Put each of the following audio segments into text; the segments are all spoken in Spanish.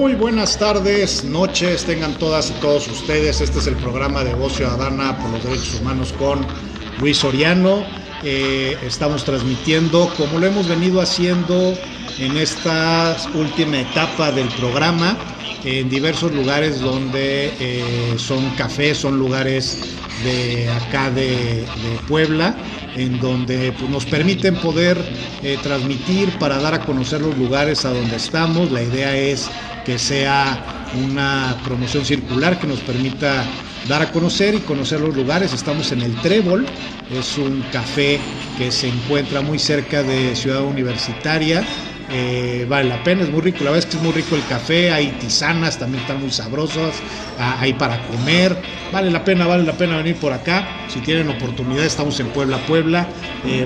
Muy buenas tardes, noches, tengan todas y todos ustedes. Este es el programa de Voz Ciudadana por los Derechos Humanos con Luis Soriano. Estamos transmitiendo, como lo hemos venido haciendo en esta última etapa del programa, en diversos lugares donde son cafés, son lugares de acá de Puebla, en donde pues, nos permiten poder transmitir para dar a conocer los lugares a donde estamos. La idea es que sea una promoción circular que nos permita dar a conocer y conocer los lugares. Estamos en el Trébol, es un café que se encuentra muy cerca de Ciudad Universitaria. Vale la pena, es muy rico, la verdad es que es muy rico el café, hay tisanas, también están muy sabrosas, hay para comer, vale la pena venir por acá. Si tienen oportunidad, estamos en Puebla,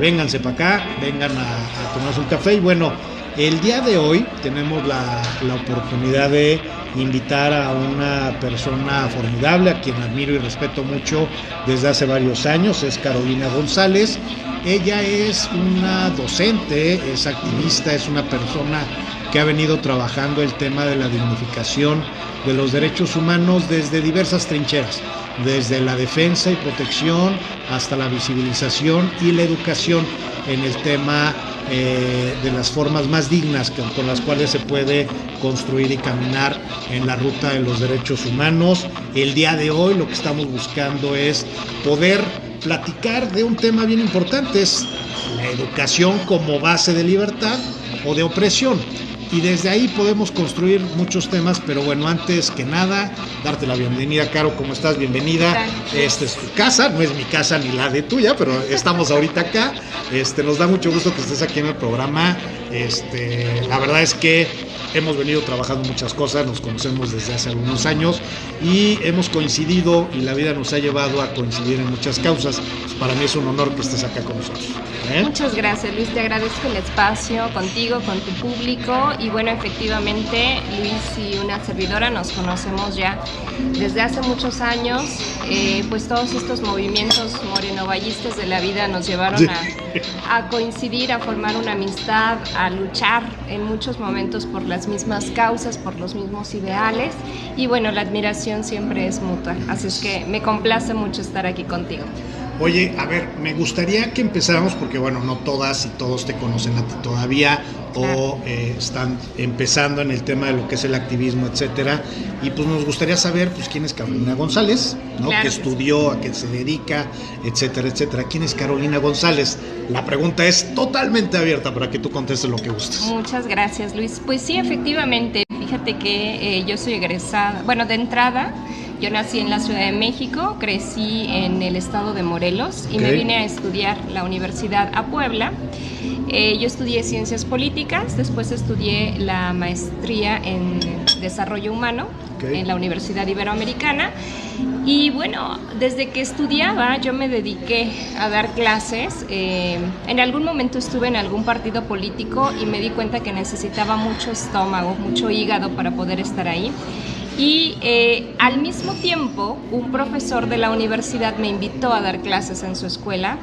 vénganse para acá, vengan a tomarse un café. Y bueno, el día de hoy tenemos la oportunidad de invitar a una persona formidable, a quien admiro y respeto mucho desde hace varios años, es Carolina González. Ella es una docente, es activista, es una persona que ha venido trabajando el tema de la dignificación de los derechos humanos desde diversas trincheras, desde la defensa y protección hasta la visibilización y la educación en el tema de las formas más dignas con las cuales se puede construir y caminar en la ruta de los derechos humanos. El día de hoy lo que estamos buscando es poder platicar de un tema bien importante, es la educación como base de libertad o de opresión. Y desde ahí podemos construir muchos temas, pero bueno, antes que nada, darte la bienvenida, Caro, ¿cómo estás? Bienvenida. Esta es tu casa, no es mi casa ni la de tuya, pero estamos ahorita acá. Nos da mucho gusto que estés aquí en el programa. La verdad es que hemos venido trabajando muchas cosas, nos conocemos desde hace algunos años y hemos coincidido y la vida nos ha llevado a coincidir en muchas causas. Pues para mí es un honor que estés acá con nosotros. Muchas gracias, Luis, te agradezco el espacio contigo, con tu público. Y bueno, efectivamente, Luis y una servidora nos conocemos ya desde hace muchos años. Pues todos estos movimientos morenovallistas de la vida nos llevaron a coincidir, a formar una amistad, a luchar en muchos momentos por las mismas causas, por los mismos ideales. Y bueno, la admiración siempre es mutua, así es que me complace mucho estar aquí contigo. Oye, a ver, me gustaría que empezáramos, porque bueno, no todas y todos te conocen a ti todavía, claro, o están empezando en el tema de lo que es el activismo, etcétera, y pues nos gustaría saber, pues, quién es Carolina González, ¿no? Claro. ¿Qué estudió, a qué se dedica, etcétera, etcétera? ¿Quién es Carolina González? La pregunta es totalmente abierta para que tú contestes lo que gustes. Muchas gracias, Luis. Pues sí, efectivamente, fíjate que yo soy egresada, bueno, de entrada, yo nací en la Ciudad de México, crecí en el estado de Morelos y me vine a estudiar la universidad a Puebla. Yo estudié Ciencias Políticas, después estudié la maestría en Desarrollo Humano en la Universidad Iberoamericana. Y bueno, desde que estudiaba yo me dediqué a dar clases. En algún momento estuve en algún partido político y me di cuenta que necesitaba mucho estómago, mucho hígado para poder estar ahí. Y al mismo tiempo, un profesor de la universidad me invitó a dar clases en su escuela.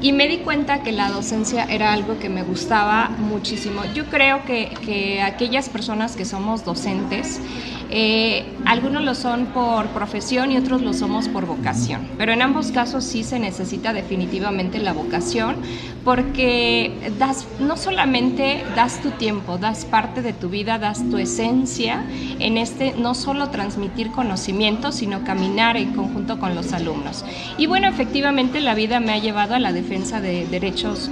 Y me di cuenta que la docencia era algo que me gustaba muchísimo. Yo creo que aquellas personas que somos docentes, algunos lo son por profesión y otros lo somos por vocación. Pero en ambos casos sí se necesita definitivamente la vocación, porque no solamente das tu tiempo, das parte de tu vida, das tu esencia en no solo transmitir conocimiento, sino caminar en conjunto con los alumnos. Y bueno, efectivamente la vida me ha llevado a la defensa de derechos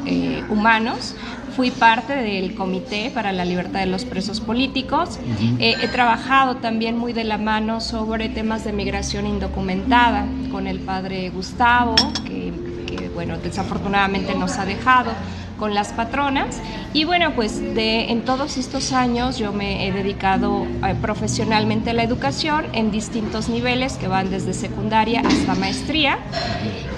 humanos. Fui parte del Comité para la Libertad de los Presos Políticos. He trabajado también muy de la mano sobre temas de migración indocumentada con el padre Gustavo, que bueno, desafortunadamente nos ha dejado, con las patronas. Y bueno, pues en todos estos años yo me he dedicado profesionalmente a la educación en distintos niveles que van desde secundaria hasta maestría.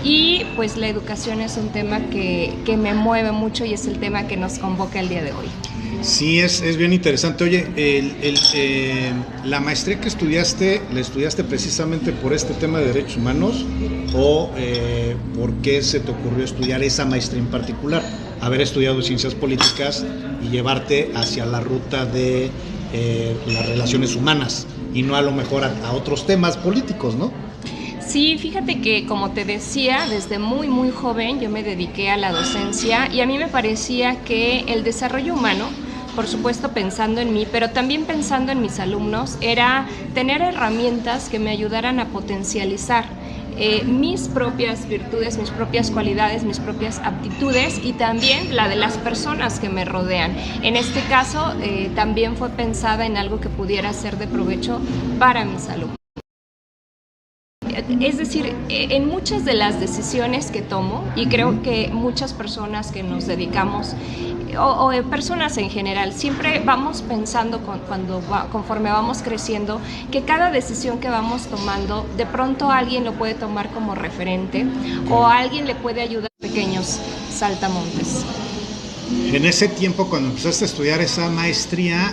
Y pues la educación es un tema que me mueve mucho y es el tema que nos convoca el día de hoy. Sí, es bien interesante. Oye, ¿la maestría que estudiaste, la estudiaste precisamente por este tema de derechos humanos o por qué se te ocurrió estudiar esa maestría en particular? Haber estudiado ciencias políticas y llevarte hacia la ruta de las relaciones humanas y no a lo mejor a otros temas políticos, ¿no? Sí, fíjate que como te decía, desde muy muy joven yo me dediqué a la docencia y a mí me parecía que el desarrollo humano, por supuesto pensando en mí, pero también pensando en mis alumnos, era tener herramientas que me ayudaran a potencializar mis propias virtudes, mis propias cualidades, mis propias aptitudes y también la de las personas que me rodean. En este caso, también fue pensada en algo que pudiera ser de provecho para mis alumnos. Es decir, en muchas de las decisiones que tomo, y creo que muchas personas que nos dedicamos, o personas en general, siempre vamos pensando conforme vamos creciendo, que cada decisión que vamos tomando, de pronto alguien lo puede tomar como referente, o alguien le puede ayudar a pequeños saltamontes. En ese tiempo, cuando empezaste a estudiar esa maestría,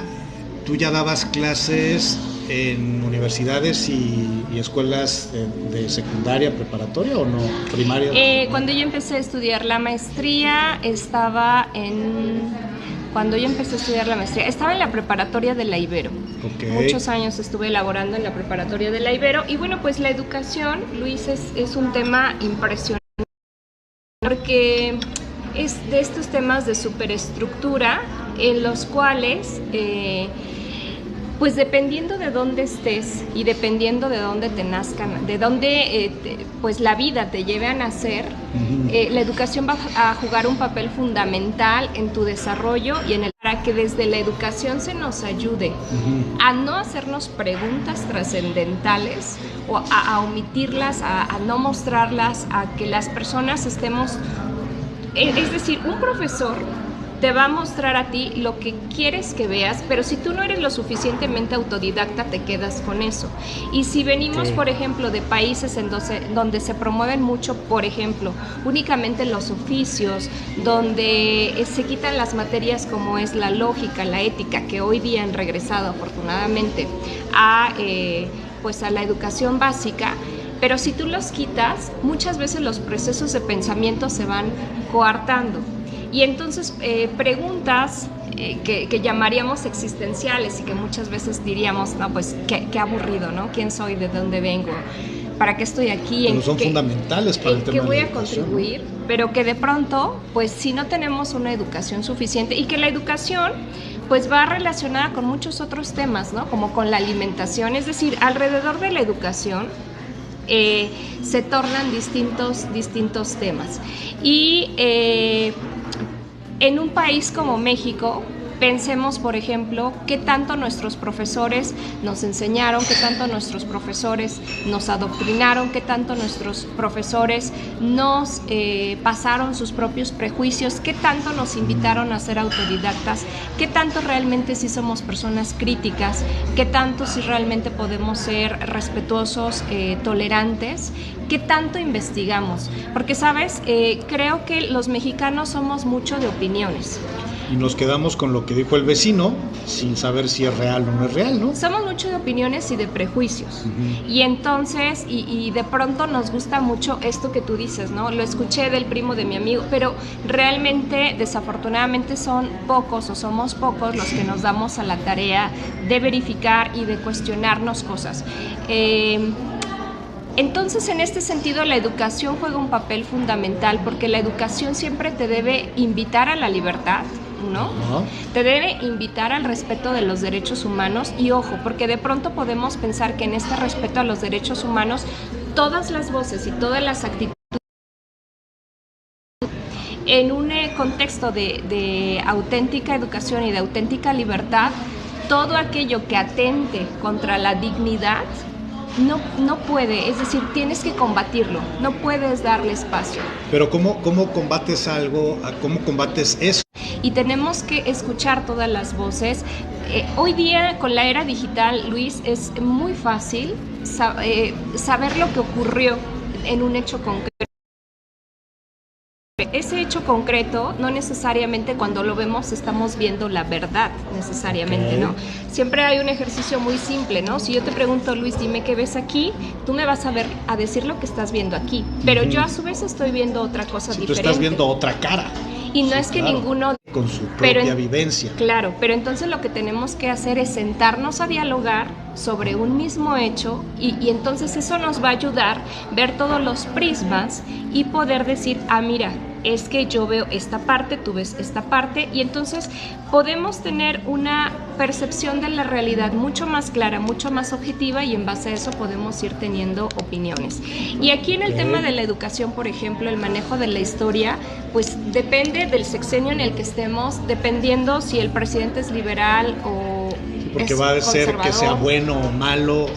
¿tú ya dabas clases en universidades y escuelas de secundaria, preparatoria o no, primaria? Cuando yo empecé a estudiar la maestría, estaba en la preparatoria de la Ibero. Okay. Muchos años estuve laborando en la preparatoria de la Ibero y bueno, pues la educación, Luis, es un tema impresionante porque es de estos temas de superestructura en los cuales pues dependiendo de dónde estés y dependiendo de dónde te nazcan, de dónde pues la vida te lleve a nacer, la educación va a jugar un papel fundamental en tu desarrollo y para que desde la educación se nos ayude a no hacernos preguntas trascendentales o a omitirlas, a no mostrarlas, a que las personas estemos... Es decir, un profesor te va a mostrar a ti lo que quieres que veas, pero si tú no eres lo suficientemente autodidacta, te quedas con eso. Y si venimos, por ejemplo, de países donde se promueven mucho, por ejemplo, únicamente los oficios, donde se quitan las materias como es la lógica, la ética, que hoy día han regresado afortunadamente a la educación básica, pero si tú los quitas, muchas veces los procesos de pensamiento se van coartando. Y entonces preguntas que llamaríamos existenciales y que muchas veces diríamos, no, pues qué aburrido, ¿no? ¿Quién soy? ¿De dónde vengo? ¿Para qué estoy aquí? Pero son fundamentales para el tema de la educación. ¿Qué voy a contribuir? Pero que de pronto, pues si no tenemos una educación suficiente y que la educación pues va relacionada con muchos otros temas, ¿no? Como con la alimentación, es decir, alrededor de la educación se tornan distintos temas. Y en un país como México, pensemos, por ejemplo, qué tanto nuestros profesores nos enseñaron, qué tanto nuestros profesores nos adoctrinaron, qué tanto nuestros profesores nos pasaron sus propios prejuicios, qué tanto nos invitaron a ser autodidactas, qué tanto realmente sí somos personas críticas, qué tanto sí realmente podemos ser respetuosos, tolerantes, qué tanto investigamos. Porque, ¿sabes? Creo que los mexicanos somos mucho de opiniones. Y nos quedamos con lo que dijo el vecino sin saber si es real o no es real, ¿no? Somos mucho de opiniones y de prejuicios. Y entonces, y de pronto nos gusta mucho esto que tú dices, ¿no? Lo escuché del primo de mi amigo, pero realmente, desafortunadamente, son pocos o somos pocos los que nos damos a la tarea de verificar y de cuestionarnos cosas. Entonces, en este sentido, la educación juega un papel fundamental porque la educación siempre te debe invitar a la libertad, ¿no? Te debe invitar al respeto de los derechos humanos y ojo, porque de pronto podemos pensar que en este respeto a los derechos humanos todas las voces y todas las actitudes en un contexto de auténtica educación y de auténtica libertad, todo aquello que atente contra la dignidad no puede, es decir, tienes que combatirlo, no puedes darle espacio. Pero ¿cómo combates algo? ¿Cómo combates eso? Y tenemos que escuchar todas las voces. Hoy día, con la era digital, Luis, es muy fácil saber lo que ocurrió en un hecho concreto. Ese hecho concreto, no necesariamente cuando lo vemos estamos viendo la verdad, necesariamente, ¿no? Siempre hay un ejercicio muy simple, ¿no? Si yo te pregunto, Luis, dime qué ves aquí, tú me vas a decir lo que estás viendo aquí, pero yo a su vez estoy viendo otra cosa diferente. Tú estás viendo otra cara. Y no es que claro, ninguno... con su propia vivencia. Claro, pero entonces lo que tenemos que hacer es sentarnos a dialogar sobre un mismo hecho y entonces eso nos va a ayudar a ver todos los prismas y poder decir, mira, es que yo veo esta parte, tú ves esta parte, y entonces podemos tener una percepción de la realidad mucho más clara, mucho más objetiva, y en base a eso podemos ir teniendo opiniones. Y aquí en el tema de la educación, por ejemplo, el manejo de la historia, pues depende del sexenio en el que estemos, dependiendo si el presidente es liberal o porque va a ser que sea bueno o malo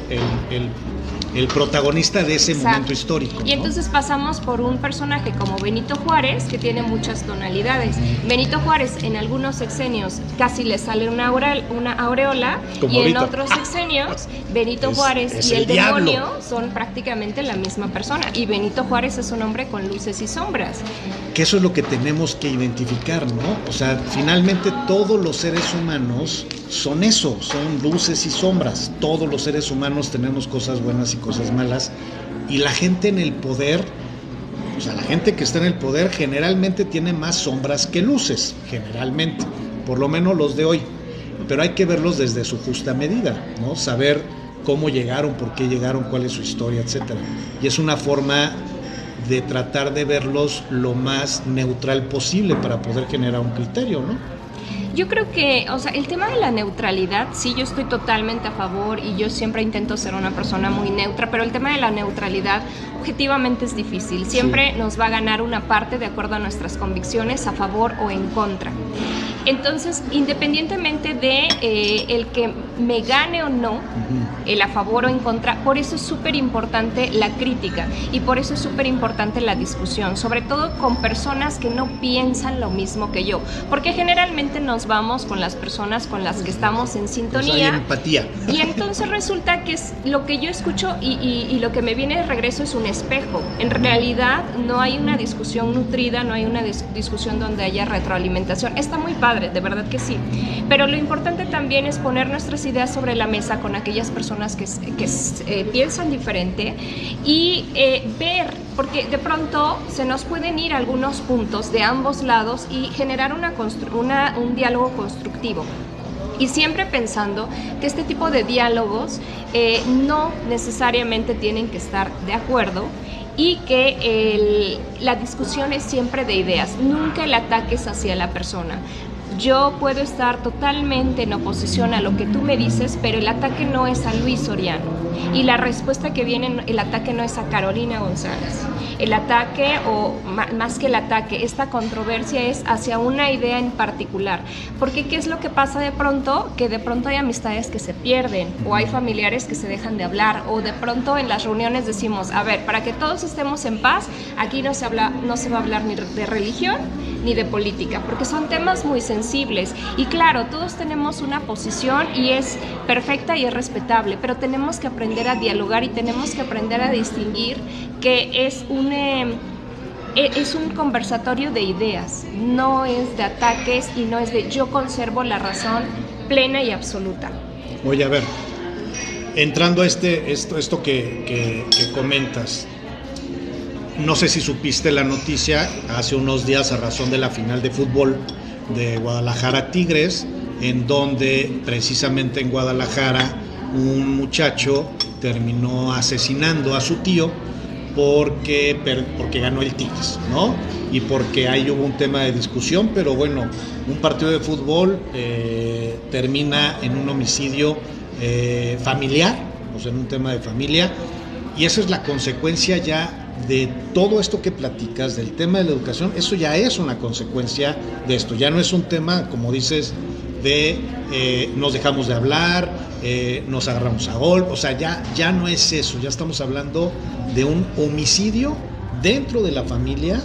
el protagonista de ese momento histórico, ¿no? Y entonces pasamos por un personaje como Benito Juárez, que tiene muchas tonalidades. Benito Juárez en algunos sexenios casi le sale una aureola, como y ahorita. En otros sexenios Benito Juárez y el demonio son prácticamente la misma persona, y Benito Juárez es un hombre con luces y sombras. Que eso es lo que tenemos que identificar, ¿no? O sea, finalmente todos los seres humanos son eso, son luces y sombras. Todos los seres humanos tenemos cosas buenas y cosas malas, y la gente en el poder, o sea, la gente que está en el poder generalmente tiene más sombras que luces, generalmente, por lo menos los de hoy, pero hay que verlos desde su justa medida, ¿no? Saber cómo llegaron, por qué llegaron, cuál es su historia, etcétera. Y es una forma de tratar de verlos lo más neutral posible para poder generar un criterio, ¿no? Yo creo que, o sea, el tema de la neutralidad, sí, yo estoy totalmente a favor y yo siempre intento ser una persona muy neutra, pero el tema de la neutralidad objetivamente es difícil. Siempre nos va a ganar una parte de acuerdo a nuestras convicciones, a favor o en contra. Entonces, independientemente de el que me gane o no, el a favor o en contra, por eso es súper importante la crítica y por eso es súper importante la discusión, sobre todo con personas que no piensan lo mismo que yo, porque generalmente nos vamos con las personas con las que estamos en sintonía. Pues hay empatía. Y entonces resulta que es lo que yo escucho y lo que me viene de regreso es un espejo. En realidad no hay una discusión nutrida, no hay una discusión donde haya retroalimentación. Está muy padre, de verdad que sí. Pero lo importante también es poner nuestras ideas sobre la mesa con aquellas personas que piensan diferente y ver, porque de pronto se nos pueden ir algunos puntos de ambos lados y generar un diálogo constructivo. Y siempre pensando que este tipo de diálogos no necesariamente tienen que estar de acuerdo y que la discusión es siempre de ideas, nunca el ataque es hacia la persona. Yo puedo estar totalmente en oposición a lo que tú me dices, pero el ataque no es a Luis Soriano. Y la respuesta que viene, el ataque no es a Carolina González. El ataque, o más que el ataque, esta controversia es hacia una idea en particular. Porque ¿qué es lo que pasa de pronto? Que de pronto hay amistades que se pierden, o hay familiares que se dejan de hablar, o de pronto en las reuniones decimos, a ver, para que todos estemos en paz, aquí no se va a hablar ni de religión ni de política, porque son temas muy sensibles. Y claro, todos tenemos una posición y es perfecta y es respetable, pero tenemos que aprender a dialogar y tenemos que aprender a distinguir que es un conversatorio de ideas, no es de ataques y no es de yo conservo la razón plena y absoluta. Oye, a ver, entrando a esto que comentas, no sé si supiste la noticia hace unos días a razón de la final de fútbol de Guadalajara Tigres, en donde precisamente en Guadalajara un muchacho terminó asesinando a su tío porque ganó el Tigres, ¿no? Y porque ahí hubo un tema de discusión, pero bueno, un partido de fútbol termina en un homicidio familiar, o sea, en un tema de familia, y esa es la consecuencia ya de todo esto que platicas, del tema de la educación. Eso ya es una consecuencia de esto, ya no es un tema, como dices, de nos dejamos de hablar, nos agarramos a golpe, o sea, ya no es eso, ya estamos hablando de un homicidio dentro de la familia,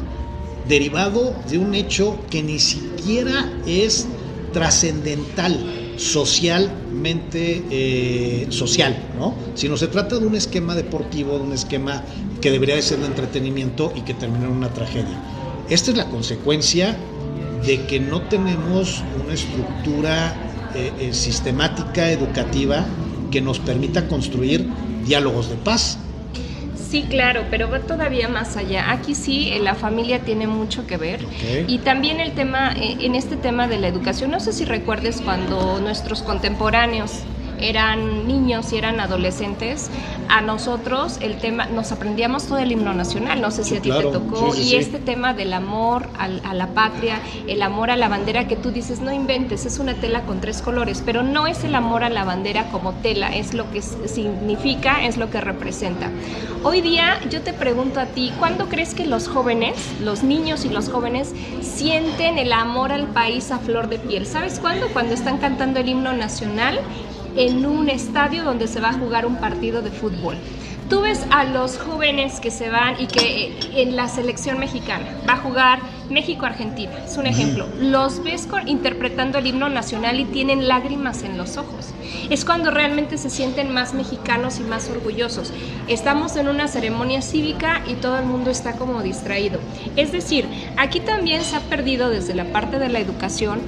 derivado de un hecho que ni siquiera es trascendental socialmente, social, ¿no? Sino se trata de un esquema deportivo, de un esquema que debería de ser de entretenimiento y que termina en una tragedia. Esta es la consecuencia de que no tenemos una estructura sistemática, educativa, que nos permita construir diálogos de paz. Sí, claro, pero va todavía más allá. Aquí sí, la familia tiene mucho que ver. Okay. Y también el tema, en este tema de la educación, no sé si recuerdes cuando nuestros contemporáneos eran niños y eran adolescentes, a nosotros el tema, nos aprendíamos todo el himno nacional, no sé si a ti claro, te tocó, sí, y sí. este tema del amor a la patria, el amor a la bandera, que tú dices, no inventes, es una tela con 3 colores, pero no es el amor a la bandera como tela, es lo que significa, es lo que representa. Hoy día yo te pregunto a ti, ¿cuándo crees que los jóvenes, los niños y los jóvenes sienten el amor al país a flor de piel? ¿Sabes cuándo? Cuando están cantando el himno nacional en un estadio donde se va a jugar un partido de fútbol. Tú ves a los jóvenes que se van y que en la selección mexicana va a jugar México-Argentina, es un ejemplo. Los ves interpretando el himno nacional y tienen lágrimas en los ojos. Es cuando realmente se sienten más mexicanos y más orgullosos. Estamos en una ceremonia cívica y todo el mundo está como distraído. Es decir, aquí también se ha perdido desde la parte de la educación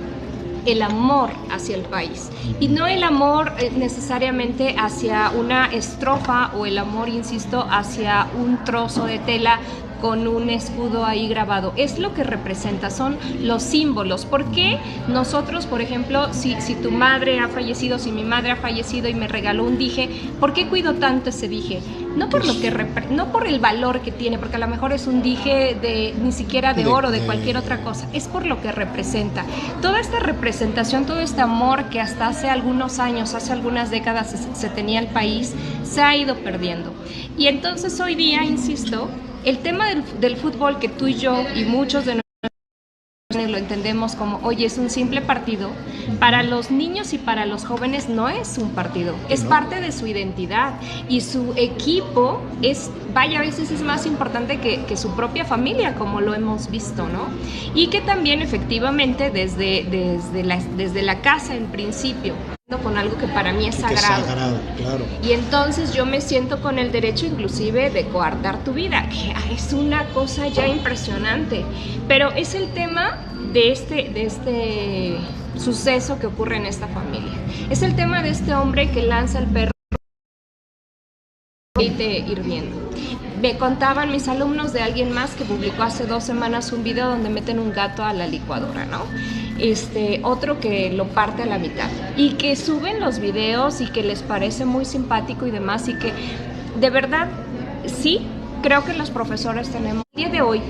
el amor hacia el país, y no el amor necesariamente hacia una estrofa o el amor, insisto, hacia un trozo de tela con un escudo ahí grabado. Es lo que representa, son los símbolos. ¿Por qué nosotros, por ejemplo, si tu madre ha fallecido, si mi madre ha fallecido y me regaló un dije, ¿por qué cuido tanto ese dije? No por lo que no por el valor que tiene, porque a lo mejor es un dije de ni siquiera de oro, de cualquier otra cosa, es por lo que representa. Toda esta representación, todo este amor que hasta hace algunos años, hace algunas décadas se tenía el país, se ha ido perdiendo. Y entonces hoy día, insisto, el tema del fútbol, que tú y yo y muchos de nosotros lo entendemos como, oye, es un simple partido, para los niños y para los jóvenes no es un partido, es parte de su identidad, y su equipo es, vaya, a veces es más importante que su propia familia, como lo hemos visto, ¿no? Y que también efectivamente desde la casa en principio, con algo que para mí es sagrado. Claro. Y entonces yo me siento con el derecho inclusive de coartar tu vida, que es una cosa ya impresionante. Pero es el tema de este suceso que ocurre en esta familia. Es el tema de este hombre que lanza el perro hirviendo. Me contaban mis alumnos de alguien más que publicó hace 2 semanas un video donde meten un gato a la licuadora, ¿no? Otro que lo parte a la mitad, y que suben los videos y que les parece muy simpático y demás, y que de verdad sí creo que los profesores tenemos el día de hoy,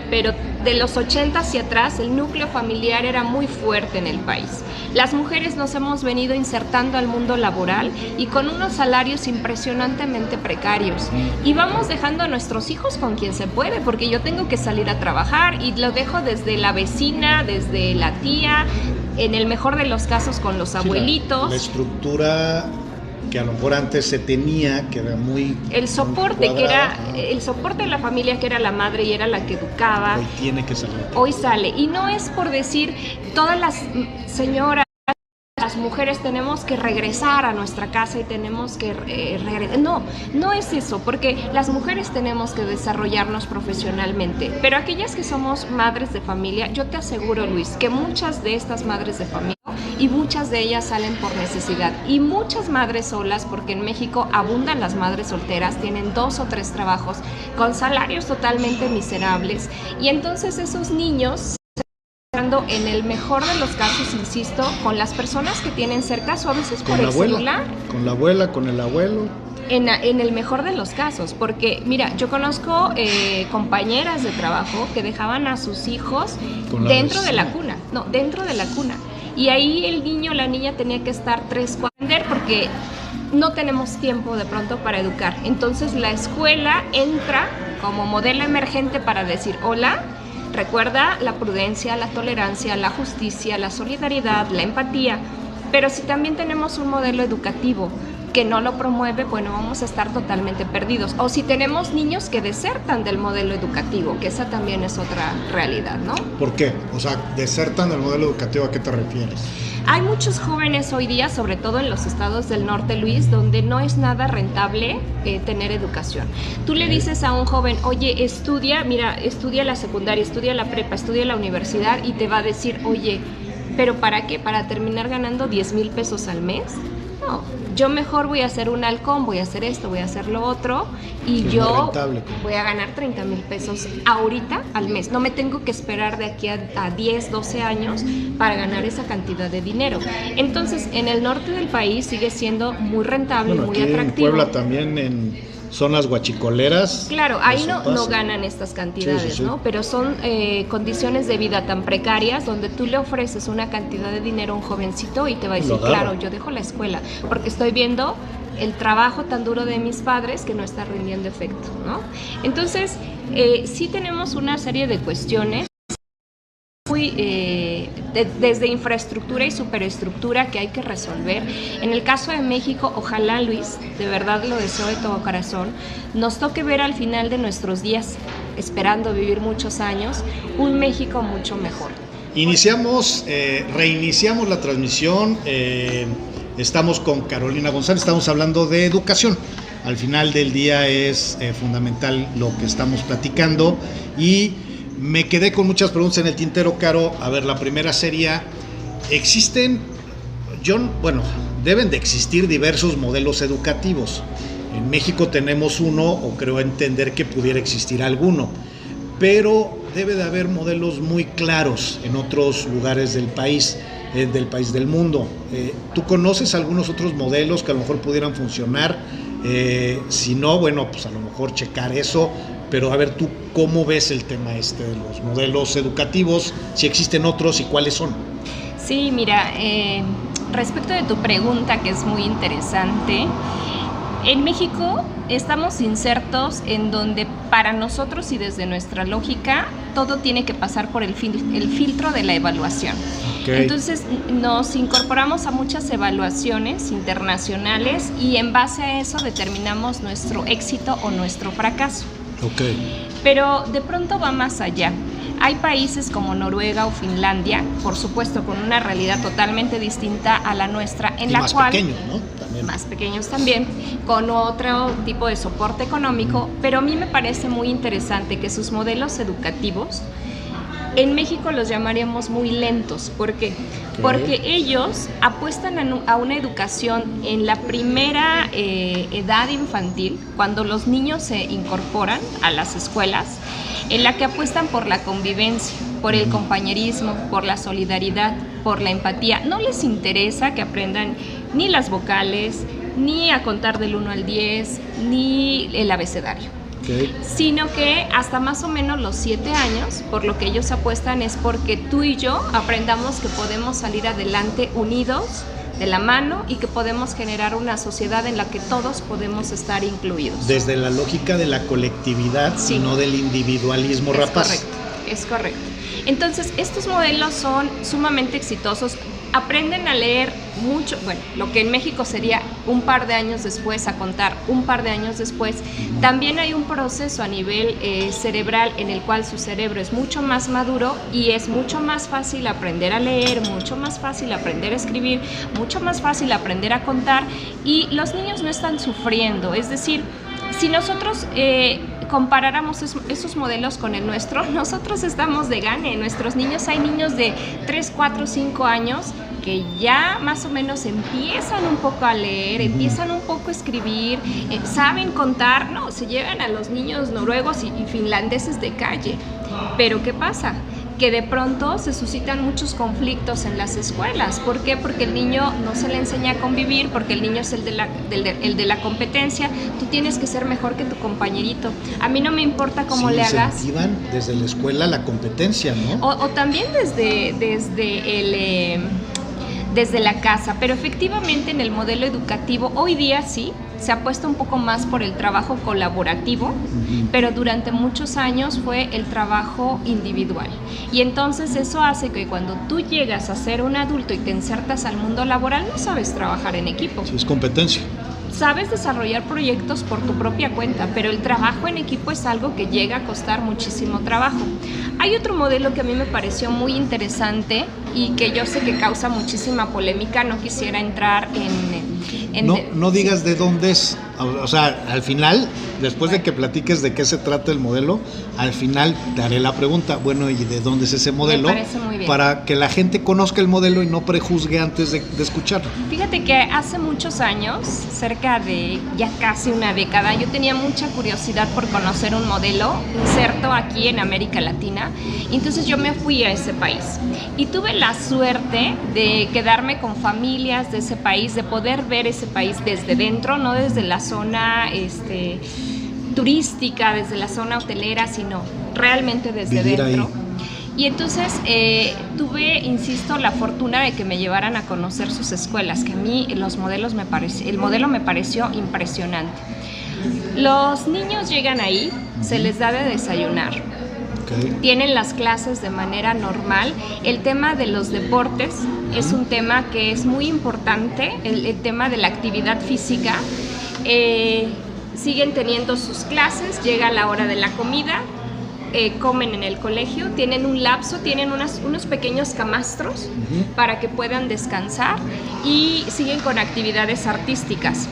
pero de los 80 hacia atrás el núcleo familiar era muy fuerte en el país. Las mujeres nos hemos venido insertando al mundo laboral y con unos salarios impresionantemente precarios, y vamos dejando a nuestros hijos con quien se puede, porque yo tengo que salir a trabajar y lo dejo desde la vecina, desde la tía, en el mejor de los casos con los abuelitos. La estructura que a lo mejor antes se tenía, que era muy el soporte, que era el soporte de la familia, que era la madre y era la que educaba, hoy tiene que salir. Hoy sale, y no es por decir todas las señoras, las mujeres tenemos que regresar a nuestra casa y tenemos que regresar. No es eso, porque las mujeres tenemos que desarrollarnos profesionalmente, pero aquellas que somos madres de familia, yo te aseguro, Luis, que muchas de estas madres de familia, y muchas de ellas salen por necesidad, y muchas madres solas, porque en México abundan las madres solteras, tienen 2 o 3 trabajos con salarios totalmente miserables, y entonces esos niños, en el mejor de los casos, insisto, con las personas que tienen cerca, o a veces por el celular. Con la abuela, con el abuelo. En el mejor de los casos, porque mira, yo conozco compañeras de trabajo que dejaban a sus hijos dentro de la cuna, y ahí el niño o la niña tenía que estar 3-4 porque no tenemos tiempo de pronto para educar. Entonces la escuela entra como modelo emergente para decir, hola, recuerda la prudencia, la tolerancia, la justicia, la solidaridad, la empatía, pero si también tenemos un modelo educativo que no lo promueve, bueno, vamos a estar totalmente perdidos. O si tenemos niños que desertan del modelo educativo, que esa también es otra realidad, ¿no? ¿Por qué? O sea, ¿desertan del modelo educativo? ¿A qué te refieres? Hay muchos jóvenes hoy día, sobre todo en los estados del norte, Luis, donde no es nada rentable tener educación. Tú le dices a un joven, oye, estudia la secundaria, estudia la prepa, estudia la universidad, y te va a decir, oye, ¿pero para qué? ¿Para terminar ganando 10,000 pesos al mes? No, yo mejor voy a hacer un halcón, voy a hacer esto, voy a hacer lo otro, y es yo rentable, voy a ganar 30,000 pesos ahorita al mes. No me tengo que esperar de aquí a 10, 12 años para ganar esa cantidad de dinero. Entonces, en el norte del país sigue siendo muy rentable, bueno, muy aquí atractivo. En Puebla también, en zonas guachicoleras. Claro, ahí no ganan estas cantidades, sí. ¿no? Pero son condiciones de vida tan precarias donde tú le ofreces una cantidad de dinero a un jovencito y te va a decir, claro, yo dejo la escuela porque estoy viendo el trabajo tan duro de mis padres que no está rindiendo efecto, ¿no? Entonces, sí tenemos una serie de cuestiones desde infraestructura y superestructura que hay que resolver. En el caso de México, ojalá, Luis, de verdad lo deseo de todo corazón, nos toque ver al final de nuestros días, esperando vivir muchos años, un México mucho mejor. Reiniciamos la transmisión, estamos con Carolina González, estamos hablando de educación. Al final del día es fundamental lo que estamos platicando y me quedé con muchas preguntas en el tintero, Caro. A ver, la primera sería, deben de existir diversos modelos educativos. En México tenemos uno, o creo entender que pudiera existir alguno, pero debe de haber modelos muy claros en otros lugares del país del mundo. ¿Tú conoces algunos otros modelos que a lo mejor pudieran funcionar? Si no, bueno, pues a lo mejor checar eso. Pero a ver, ¿tú cómo ves el tema de los modelos educativos? Si existen otros y cuáles son. Sí, mira, respecto de tu pregunta, que es muy interesante, en México estamos insertos en donde para nosotros y desde nuestra lógica todo tiene que pasar por el filtro de la evaluación. Okay. Entonces nos incorporamos a muchas evaluaciones internacionales y en base a eso determinamos nuestro éxito o nuestro fracaso. Okay. Pero de pronto va más allá. Hay países como Noruega o Finlandia, por supuesto, con una realidad totalmente distinta a la nuestra, en la cual pequeños, ¿no? También. Más pequeños también, con otro tipo de soporte económico, pero a mí me parece muy interesante que sus modelos educativos en México los llamaríamos muy lentos. ¿Por qué? Okay. Porque ellos apuestan a una educación en la primera edad infantil, cuando los niños se incorporan a las escuelas, en la que apuestan por la convivencia, por el compañerismo, por la solidaridad, por la empatía. No les interesa que aprendan ni las vocales, ni a contar del 1 al 10, ni el abecedario. Okay. Sino que hasta más o menos los 7 años, por lo que ellos apuestan es porque tú y yo aprendamos que podemos salir adelante unidos, de la mano, y que podemos generar una sociedad en la que todos podemos estar incluidos. Desde la lógica de la colectividad, sí, y no del individualismo rapaz. Es correcto. Entonces, estos modelos son sumamente exitosos. Aprenden a leer mucho, bueno, lo que en México sería un par de años después, a contar un par de años después. También hay un proceso a nivel cerebral en el cual su cerebro es mucho más maduro y es mucho más fácil aprender a leer, mucho más fácil aprender a escribir, mucho más fácil aprender a contar, y los niños no están sufriendo. Es decir, si nosotros comparáramos esos modelos con el nuestro, nosotros estamos de gane. Nuestros niños, hay niños de 3, 4, 5 años que ya más o menos empiezan un poco a leer, empiezan un poco a escribir, saben contar. No, se llevan a los niños noruegos y finlandeses de calle. Pero ¿qué pasa? Que de pronto se suscitan muchos conflictos en las escuelas. ¿Por qué? Porque el niño no se le enseña a convivir, porque el niño es el de la competencia. Tú tienes que ser mejor que tu compañerito. A mí no me importa cómo le hagas. Incentivan desde la escuela la competencia, ¿no? O también desde la casa, pero efectivamente en el modelo educativo hoy día sí se apuesta un poco más por el trabajo colaborativo, pero durante muchos años fue el trabajo individual. Y entonces eso hace que cuando tú llegas a ser un adulto y te insertas al mundo laboral, no sabes trabajar en equipo. Sí, es competencia. Sabes desarrollar proyectos por tu propia cuenta, pero el trabajo en equipo es algo que llega a costar muchísimo trabajo. Hay otro modelo que a mí me pareció muy interesante y que yo sé que causa muchísima polémica. No quisiera entrar en no digas de dónde es, O sea, al final, después de que platiques de qué se trata el modelo, al final te haré la pregunta, bueno, ¿y de dónde es ese modelo? Me parece muy bien. Para que la gente conozca el modelo y no prejuzgue antes de escucharlo. Fíjate que hace muchos años, cerca de ya casi una década, yo tenía mucha curiosidad por conocer un modelo inserto aquí en América Latina. Entonces yo me fui a ese país y tuve la suerte de quedarme con familias de ese país, de poder ver ese país desde dentro, no desde la zona turística, desde la zona hotelera, sino realmente desde vivir dentro. Ahí. Y entonces tuve, insisto, la fortuna de que me llevaran a conocer sus escuelas, que a mí el modelo me pareció impresionante. Los niños llegan ahí, se les da de desayunar, tienen las clases de manera normal. El tema de los deportes es un tema que es muy importante, el tema de la actividad física. Siguen teniendo sus clases, llega la hora de la comida, comen en el colegio, tienen un lapso, tienen unos pequeños camastros para que puedan descansar y siguen con actividades artísticas.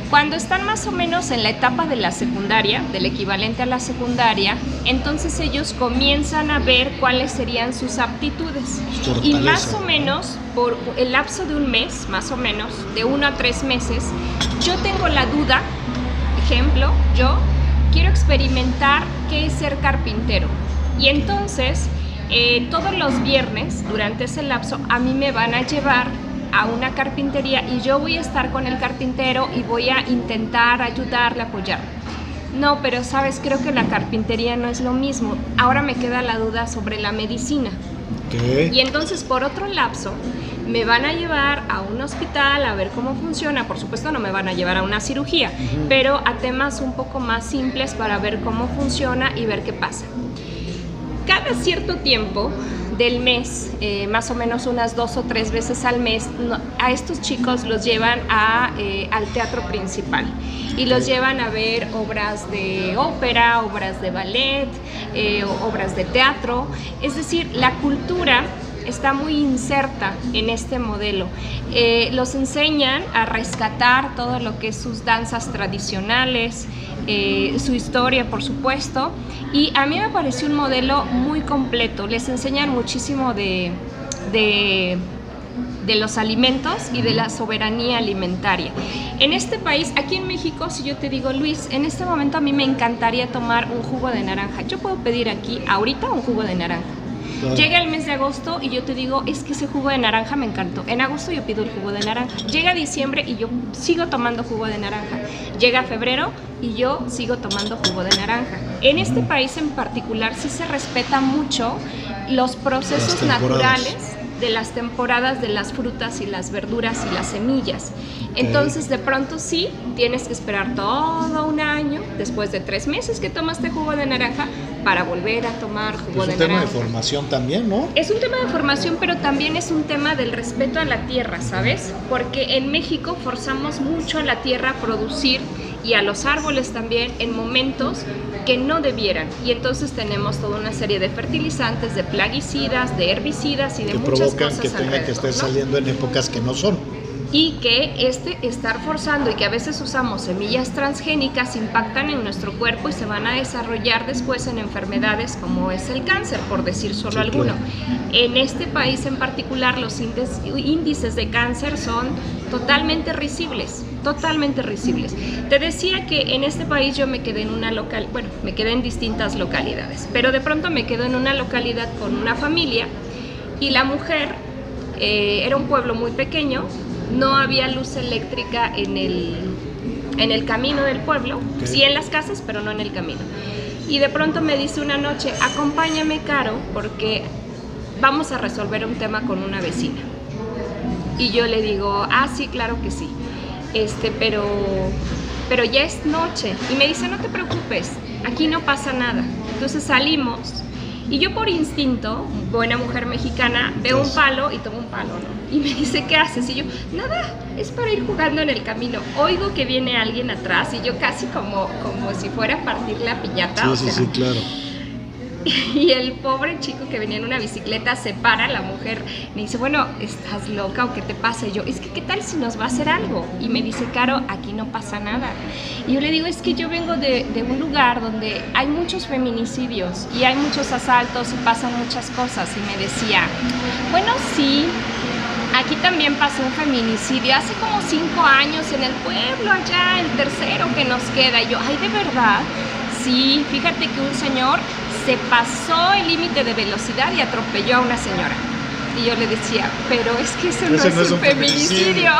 Cuando están más o menos en la etapa de la secundaria, del equivalente a la secundaria, entonces ellos comienzan a ver cuáles serían sus aptitudes. Y más o menos, por el lapso de un mes, más o menos, de 1 a 3 meses, yo tengo la duda, ejemplo, yo quiero experimentar qué es ser carpintero. Y entonces, todos los viernes, durante ese lapso, a mí me van a llevar a una carpintería y yo voy a estar con el carpintero y voy a intentar ayudarle, apoyarle. No, pero sabes, creo que la carpintería no es lo mismo. Ahora me queda la duda sobre la medicina. ¿Qué? Y entonces, por otro lapso, me van a llevar a un hospital a ver cómo funciona. Por supuesto, no me van a llevar a una cirugía, pero a temas un poco más simples para ver cómo funciona y ver qué pasa. Cada cierto tiempo del mes, más o menos unas 2 o 3 veces al mes, a estos chicos los llevan al teatro principal y los llevan a ver obras de ópera, obras de ballet, obras de teatro. Es decir, la cultura está muy inserta en este modelo. Los enseñan a rescatar todo lo que es sus danzas tradicionales, su historia, por supuesto, y a mí me pareció un modelo muy completo. Les enseñan muchísimo de los alimentos y de la soberanía alimentaria. En este país, aquí en México, si yo te digo, Luis, en este momento a mí me encantaría tomar un jugo de naranja. Yo puedo pedir aquí, ahorita, un jugo de naranja. Claro. Llega el mes de agosto y yo te digo, es que ese jugo de naranja me encantó. En agosto yo pido el jugo de naranja. Llega diciembre y yo sigo tomando jugo de naranja. Llega febrero y yo sigo tomando jugo de naranja. En este país en particular sí se respeta mucho los procesos naturales de las temporadas de las frutas y las verduras y las semillas. Entonces, de pronto sí, tienes que esperar todo un año, después de 3 meses que tomaste jugo de naranja, para volver a tomar jugo de naranja. Es un tema de formación también, ¿no? Es un tema de formación, pero también es un tema del respeto a la tierra, ¿sabes? Porque en México forzamos mucho a la tierra a producir y a los árboles también en momentos que no debieran. Y entonces tenemos toda una serie de fertilizantes, de plaguicidas, de herbicidas y de muchas cosas que tenga que estar saliendo en épocas que no son. Y que estar forzando y que a veces usamos semillas transgénicas impactan en nuestro cuerpo y se van a desarrollar después en enfermedades como es el cáncer, por decir solo alguno. Claro. En este país en particular los índices de cáncer son totalmente risibles, totalmente risibles. Te decía que en este país yo me quedé me quedé en distintas localidades, pero de pronto me quedo en una localidad con una familia y la mujer, era un pueblo muy pequeño, no había luz eléctrica en el camino del pueblo, sí en las casas, pero no en el camino. Y de pronto me dice una noche, acompáñame, Caro, porque vamos a resolver un tema con una vecina. Y yo le digo, sí, claro que sí, pero ya es noche. Y me dice, no te preocupes, aquí no pasa nada. Entonces salimos. Y yo por instinto, buena mujer mexicana, veo un palo y tomo un palo, ¿no? Y me dice, ¿qué haces? Y yo, nada, es para ir jugando en el camino. Oigo que viene alguien atrás y yo casi como si fuera a partir la piñata. Sí, claro. Y el pobre chico que venía en una bicicleta se para, la mujer me dice, bueno, ¿estás loca o qué te pasa? Y yo, es que ¿qué tal si nos va a hacer algo? Y me dice, Caro, aquí no pasa nada. Y yo le digo, es que yo vengo de un lugar donde hay muchos feminicidios y hay muchos asaltos y pasan muchas cosas. Y me decía, bueno, sí, aquí también pasó un feminicidio hace como 5 años en el pueblo, allá, el tercero que nos queda. Y yo, ay, ¿de verdad? Sí, fíjate que un señor se pasó el límite de velocidad y atropelló a una señora. Y yo le decía, pero es que eso no es un feminicidio.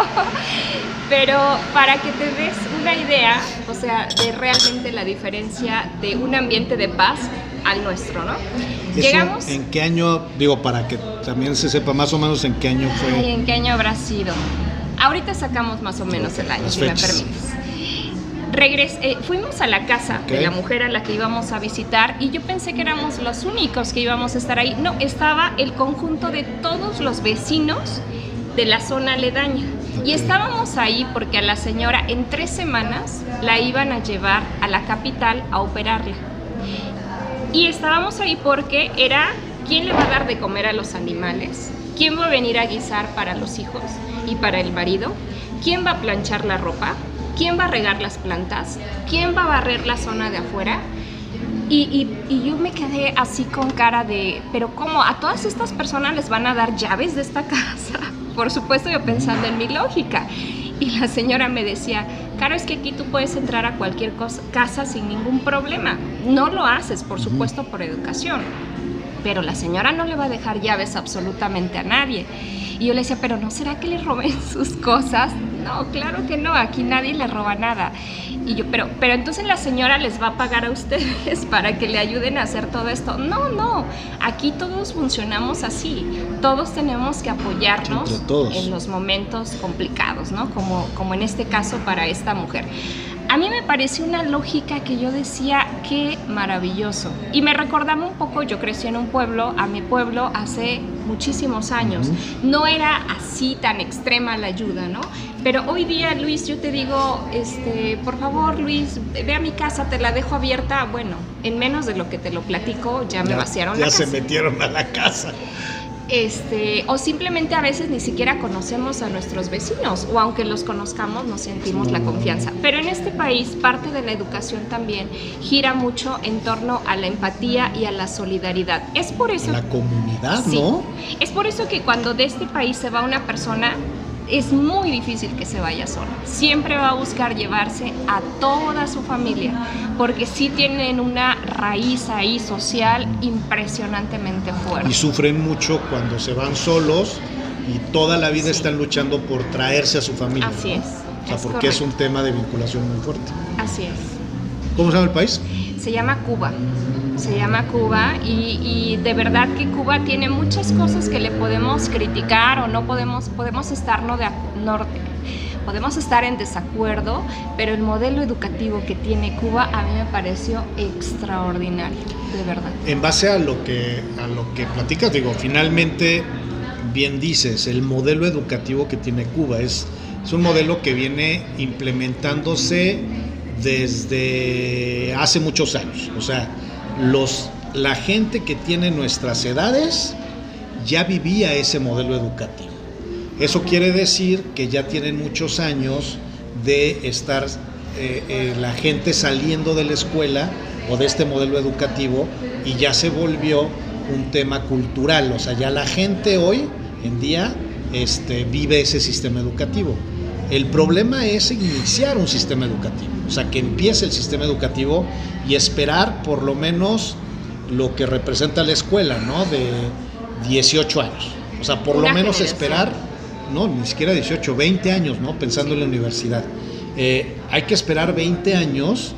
Pero para que te des una idea, o sea, de realmente la diferencia de un ambiente de paz al nuestro, ¿no? Llegamos. ¿En qué año, digo, para que también se sepa más o menos en qué año fue? Ay, ¿en qué año habrá sido? Ahorita sacamos más o menos el año, si me permites. Fuimos a la casa de la mujer a la que íbamos a visitar y yo pensé que éramos los únicos que íbamos a estar ahí. No, estaba el conjunto de todos los vecinos de la zona aledaña. Y estábamos ahí porque a la señora en 3 semanas la iban a llevar a la capital a operarla. Y estábamos ahí porque era quién le va a dar de comer a los animales, quién va a venir a guisar para los hijos y para el marido, quién va a planchar la ropa, quién va a regar las plantas, quién va a barrer la zona de afuera. Y yo me quedé así con cara de, pero ¿cómo? ¿A todas estas personas les van a dar llaves de esta casa? Por supuesto, yo pensando en mi lógica. Y la señora me decía, Caro, es que aquí tú puedes entrar a cualquier casa sin ningún problema. No lo haces, por supuesto, por educación. Pero la señora no le va a dejar llaves absolutamente a nadie. Y yo le decía, ¿pero no será que le roben sus cosas? No, claro que no, aquí nadie le roba nada. Y yo, pero entonces la señora les va a pagar a ustedes para que le ayuden a hacer todo esto. No, aquí todos funcionamos así. Todos tenemos que apoyarnos en los momentos complicados, ¿no? Como en este caso para esta mujer. A mí me pareció una lógica que yo decía, qué maravilloso. Y me recordaba un poco, yo crecí en un pueblo, a mi pueblo hace muchísimos años. No era así tan extrema la ayuda, ¿no? Pero hoy día, Luis, yo te digo, por favor, Luis, ve a mi casa, te la dejo abierta. Bueno, en menos de lo que te lo platico, ya me vaciaron la casa. Ya se metieron a la casa. O simplemente a veces ni siquiera conocemos a nuestros vecinos, o aunque los conozcamos no sentimos la confianza. Pero en este país parte de la educación también gira mucho en torno a la empatía y a la solidaridad. Es por eso la comunidad, sí, ¿no? Es por eso que cuando de este país se va una persona, es muy difícil que se vaya sola. Siempre va a buscar llevarse a toda su familia, porque sí tienen una raíz ahí social impresionantemente fuerte. Y sufren mucho cuando se van solos y toda la vida están luchando por traerse a su familia. Así es. O sea, porque es un tema de vinculación muy fuerte. Así es. ¿Cómo se llama el país? Se llama Cuba. Se llama Cuba y de verdad que Cuba tiene muchas cosas que le podemos criticar o no podemos estar podemos estar en desacuerdo, pero el modelo educativo que tiene Cuba a mí me pareció extraordinario, de verdad. En base a lo que platicas, digo, finalmente bien dices, el modelo educativo que tiene Cuba es un modelo que viene implementándose desde hace muchos años. O sea, la gente que tiene nuestras edades ya vivía ese modelo educativo. Eso quiere decir que ya tienen muchos años de estar la gente saliendo de la escuela o de este modelo educativo y ya se volvió un tema cultural. O sea, ya la gente hoy en día vive ese sistema educativo. El problema es iniciar un sistema educativo, o sea, que empiece el sistema educativo y esperar por lo menos lo que representa la escuela, ¿no? De 18 años. O sea, por lo menos esperar, no, ni siquiera 18, 20 años, ¿no? Pensando en la universidad. Hay que esperar 20 años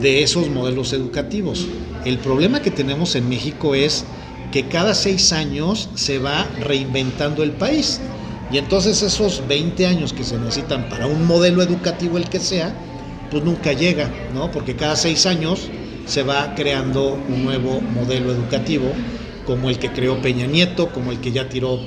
de esos modelos educativos. El problema que tenemos en México es que cada 6 años se va reinventando el país. Y entonces esos 20 años que se necesitan para un modelo educativo, el que sea, pues nunca llega, ¿no? Porque cada 6 años se va creando un nuevo modelo educativo como el que creó Peña Nieto, como el que ya tiró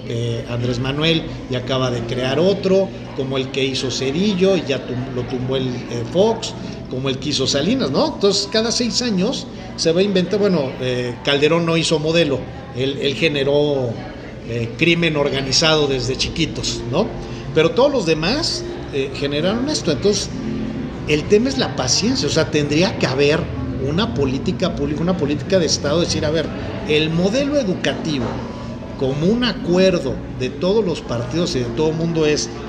Andrés Manuel y acaba de crear otro, como el que hizo Cedillo y ya lo tumbó el Fox, como el que hizo Salinas, ¿no? Entonces cada 6 años se va a inventar. Bueno, Calderón no hizo modelo, él generó crimen organizado desde chiquitos, ¿no? Pero todos los demás generaron esto. Entonces el tema es la paciencia. O sea, tendría que haber una política pública, una política de Estado, decir, a ver, el modelo educativo como un acuerdo de todos los partidos y de todo el mundo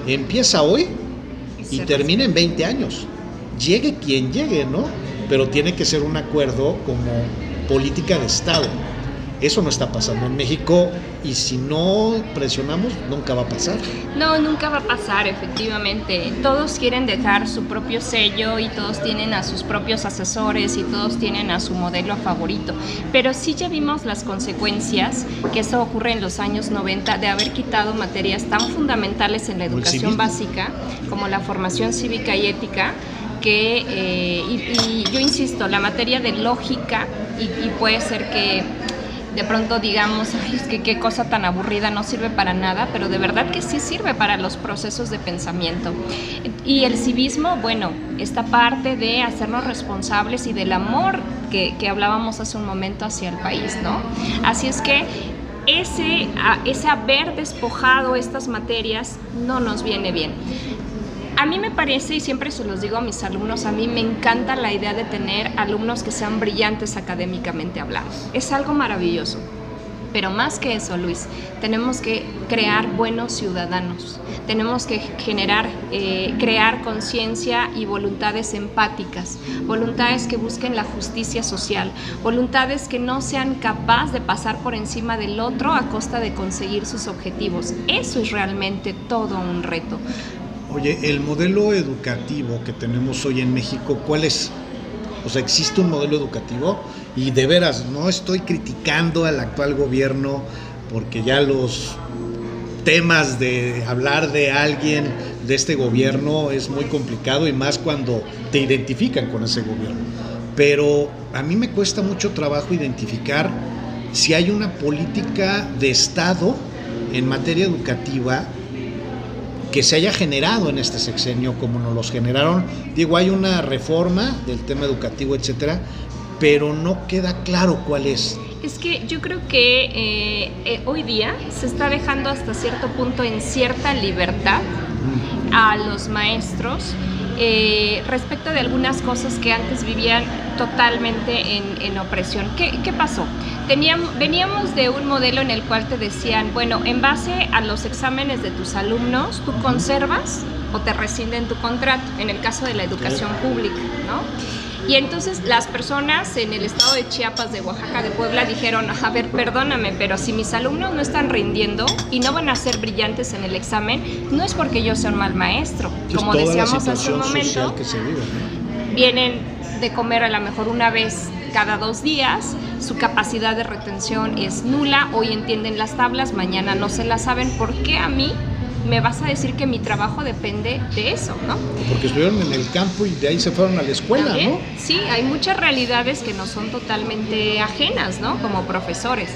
empieza hoy y termina en 20 años, llegue quien llegue, ¿no? Pero tiene que ser un acuerdo como política de Estado. Eso no está pasando en México y si no presionamos nunca va a pasar. No, nunca va a pasar, efectivamente. Todos quieren dejar su propio sello y todos tienen a sus propios asesores y todos tienen a su modelo favorito. Pero sí ya vimos las consecuencias, que eso ocurre en los años 90, de haber quitado materias tan fundamentales en la educación básica como la formación cívica y ética, que, y yo insisto, la materia de lógica, y puede ser que de pronto digamos, ay, es que qué cosa tan aburrida, no sirve para nada, pero de verdad que sí sirve para los procesos de pensamiento. Y el civismo, bueno, esta parte de hacernos responsables y del amor que hablábamos hace un momento hacia el país, ¿no? Así es que ese haber despojado estas materias no nos viene bien. A mí me parece, y siempre se los digo a mis alumnos, a mí me encanta la idea de tener alumnos que sean brillantes académicamente hablando. Es algo maravilloso. Pero más que eso, Luis, tenemos que crear buenos ciudadanos. Tenemos que crear conciencia y voluntades empáticas, voluntades que busquen la justicia social, voluntades que no sean capaces de pasar por encima del otro a costa de conseguir sus objetivos. Eso es realmente todo un reto. Oye, el modelo educativo que tenemos hoy en México, ¿cuál es? O sea, ¿existe un modelo educativo? Y de veras, no estoy criticando al actual gobierno, porque ya los temas de hablar de alguien de este gobierno es muy complicado, y más cuando te identifican con ese gobierno. Pero a mí me cuesta mucho trabajo identificar si hay una política de Estado en materia educativa que se haya generado en este sexenio como nos los generaron. Digo, hay una reforma del tema educativo, etcétera, pero no queda claro cuál es. Es que yo creo que hoy día se está dejando hasta cierto punto en cierta libertad a los maestros respecto de algunas cosas que antes vivían totalmente en opresión. ¿Qué pasó? Veníamos de un modelo en el cual te decían, bueno, en base a los exámenes de tus alumnos, tú conservas o te rescinden tu contrato, en el caso de la educación pública, ¿no? Y entonces las personas en el estado de Chiapas, de Oaxaca, de Puebla dijeron, a ver, perdóname, pero si mis alumnos no están rindiendo y no van a ser brillantes en el examen, no es porque yo sea un mal maestro. Como decíamos hace un momento, que se vive, ¿no? Vienen de comer a lo mejor una vez cada 2 días, su capacidad de retención es nula, hoy entienden las tablas, mañana no se las saben. ¿Por qué a mí me vas a decir que mi trabajo depende de eso, no? Porque estuvieron en el campo y de ahí se fueron a la escuela, ¿también? ¿No? Sí, hay muchas realidades que nos son totalmente ajenas, ¿no? Como profesores.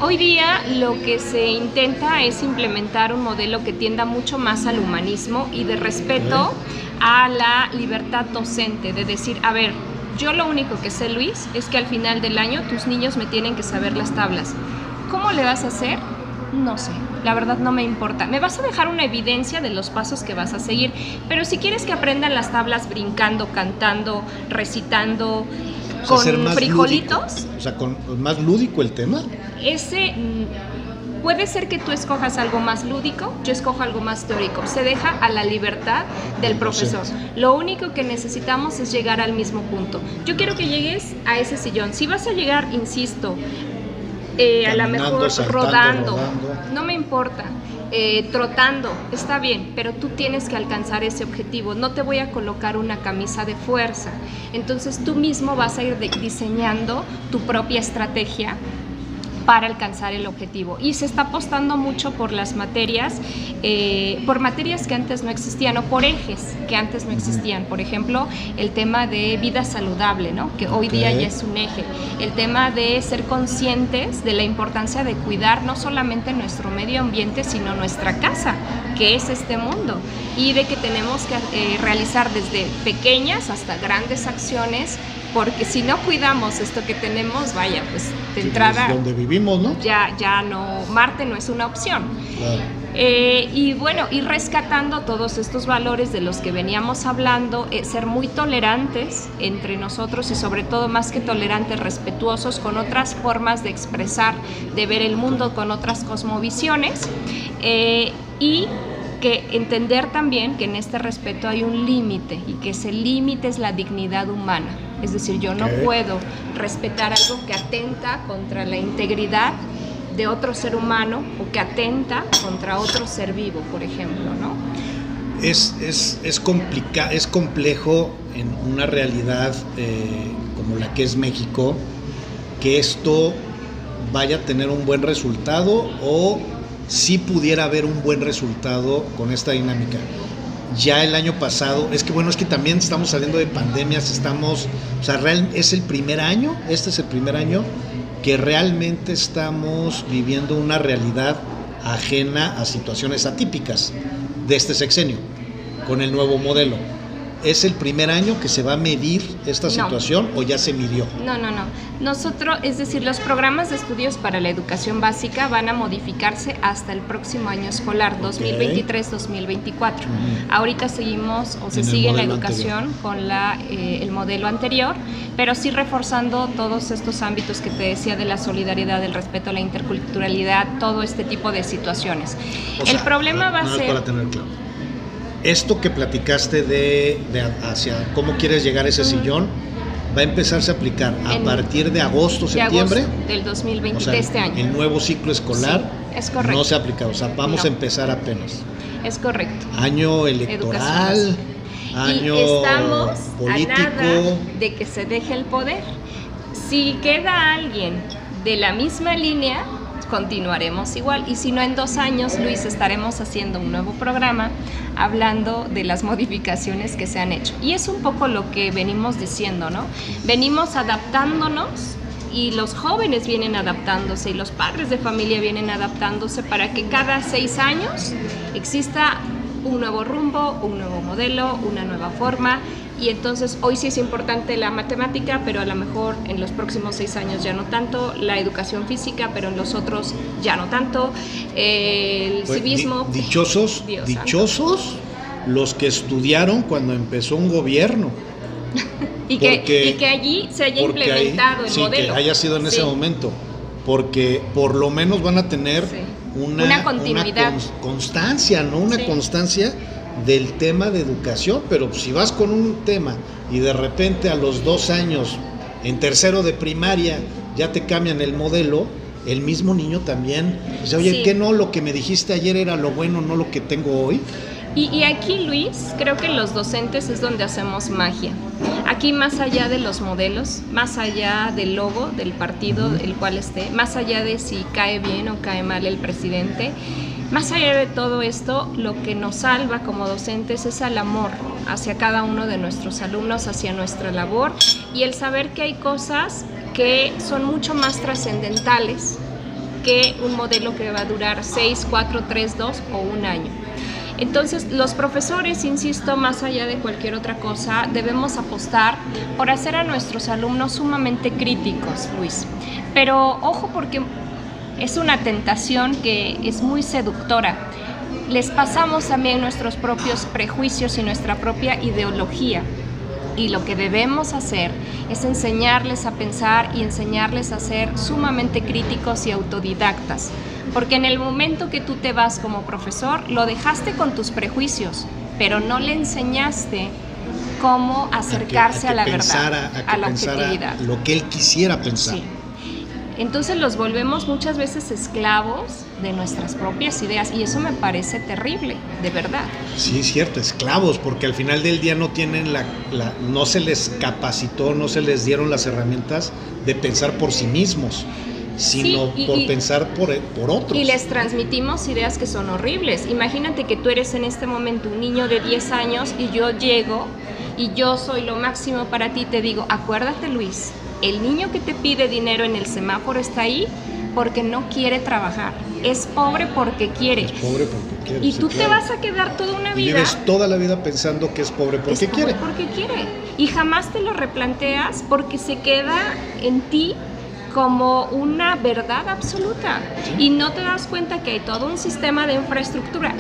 Hoy día lo que se intenta es implementar un modelo que tienda mucho más al humanismo y de respeto a la libertad docente, de decir, a ver, yo lo único que sé, Luis, es que al final del año tus niños me tienen que saber las tablas. ¿Cómo le vas a hacer? No sé, la verdad no me importa. Me vas a dejar una evidencia de los pasos que vas a seguir, pero si quieres que aprendan las tablas brincando, cantando, recitando, con frijolitos... Lúdico. O sea, con más lúdico el tema. Puede ser que tú escojas algo más lúdico, yo escojo algo más teórico. Se deja a la libertad del profesor. Lo único que necesitamos es llegar al mismo punto. Yo quiero que llegues a ese sillón. Si vas a llegar, insisto, a lo mejor rodando, no me importa, trotando, está bien, pero tú tienes que alcanzar ese objetivo. No te voy a colocar una camisa de fuerza. Entonces tú mismo vas a ir diseñando tu propia estrategia para alcanzar el objetivo. Y se está apostando mucho por las materias, por materias que antes no existían, o por ejes que antes no existían. Por ejemplo, el tema de vida saludable, ¿no? Que hoy día ya es un eje. El tema de ser conscientes de la importancia de cuidar no solamente nuestro medio ambiente, sino nuestra casa, que es este mundo. Y de que tenemos que realizar desde pequeñas hasta grandes acciones, porque si no cuidamos esto que tenemos, vaya, pues de entrada... Es donde vivimos, ¿no? Ya no, Marte no es una opción. Claro. Y bueno, ir rescatando todos estos valores de los que veníamos hablando, ser muy tolerantes entre nosotros y sobre todo, más que tolerantes, respetuosos con otras formas de expresar, de ver el mundo, con otras cosmovisiones, y que entender también que en este respeto hay un límite y que ese límite es la dignidad humana. Es decir, yo no puedo respetar algo que atenta contra la integridad de otro ser humano o que atenta contra otro ser vivo, por ejemplo, ¿no? Es complejo en una realidad como la que es México, que esto vaya a tener un buen resultado, o si pudiera haber un buen resultado con esta dinámica. Ya el año pasado, es que también estamos saliendo de pandemias, es el primer año, este es el primer año que realmente estamos viviendo una realidad ajena a situaciones atípicas de este sexenio, con el nuevo modelo. ¿Es el primer año que se va a medir esta situación o ya se midió? No. Nosotros, es decir, los programas de estudios para la educación básica van a modificarse hasta el próximo año escolar, 2023-2024. Ahorita seguimos, o se sigue en la educación con el modelo anterior, pero sí reforzando todos estos ámbitos que te decía de la solidaridad, del respeto a la interculturalidad, todo este tipo de situaciones. El problema va a ser... Para tener claro. Esto que platicaste de hacia cómo quieres llegar a ese sillón, va a empezarse a aplicar a partir de agosto, septiembre. Del 2020, de este año. El nuevo ciclo escolar es correcto. No se ha aplicado, vamos a empezar apenas. Es correcto. Año electoral, año estamos político. A nada de que se deje el poder. Si queda alguien de la misma línea, continuaremos igual, y si no, en 2 años, Luis, estaremos haciendo un nuevo programa hablando de las modificaciones que se han hecho. Y es un poco lo que venimos diciendo, ¿no? Venimos adaptándonos, y los jóvenes vienen adaptándose, y los padres de familia vienen adaptándose para que cada 6 años exista un nuevo rumbo, un nuevo modelo, una nueva forma. Y entonces hoy sí es importante la matemática, pero a lo mejor en los próximos 6 años ya no tanto, la educación física, pero en los otros ya no tanto, el civismo. Dichosos los que estudiaron cuando empezó un gobierno. y que allí se haya implementado el modelo. Que haya sido en ese momento, porque por lo menos van a tener una continuidad, una constancia, ¿no? Una constancia del tema de educación. Pero si vas con un tema y de repente a los 2 años, en tercero de primaria, ya te cambian el modelo, el mismo niño también dice, oye, ¿qué no? Lo que me dijiste ayer era lo bueno, no lo que tengo hoy. Y aquí, Luis, creo que los docentes es donde hacemos magia. Aquí, más allá de los modelos, más allá del logo del partido el cual esté, más allá de si cae bien o cae mal el presidente, más allá de todo esto, lo que nos salva como docentes es el amor hacia cada uno de nuestros alumnos, hacia nuestra labor, y el saber que hay cosas que son mucho más trascendentales que un modelo que va a durar 6, 4, 3, 2 o 1 año. Entonces, los profesores, insisto, más allá de cualquier otra cosa, debemos apostar por hacer a nuestros alumnos sumamente críticos, Luis. Pero ojo, porque es una tentación que es muy seductora. Les pasamos también nuestros propios prejuicios y nuestra propia ideología. Y lo que debemos hacer es enseñarles a pensar y enseñarles a ser sumamente críticos y autodidactas. Porque en el momento que tú te vas como profesor, lo dejaste con tus prejuicios, pero no le enseñaste cómo acercarse a la verdad, a la objetividad. Lo que él quisiera pensar. Sí. Entonces los volvemos muchas veces esclavos de nuestras propias ideas, y eso me parece terrible, de verdad. Sí, es cierto, esclavos, porque al final del día no tienen no se les capacitó, no se les dieron las herramientas de pensar por sí mismos. sino por pensar por otros. Y les transmitimos ideas que son horribles. Imagínate que tú eres en este momento un niño de 10 años y yo llego y yo soy lo máximo para ti, te digo, acuérdate, Luis, el niño que te pide dinero en el semáforo está ahí porque no quiere trabajar. Es pobre porque quiere. Es pobre porque quiere. Y tú te vas a quedar toda una vida. Vives toda la vida pensando que es pobre porque quiere. Es pobre porque quiere. Y jamás te lo replanteas porque se queda en ti como una verdad absoluta. Y no te das cuenta que hay todo un sistema de infraestructura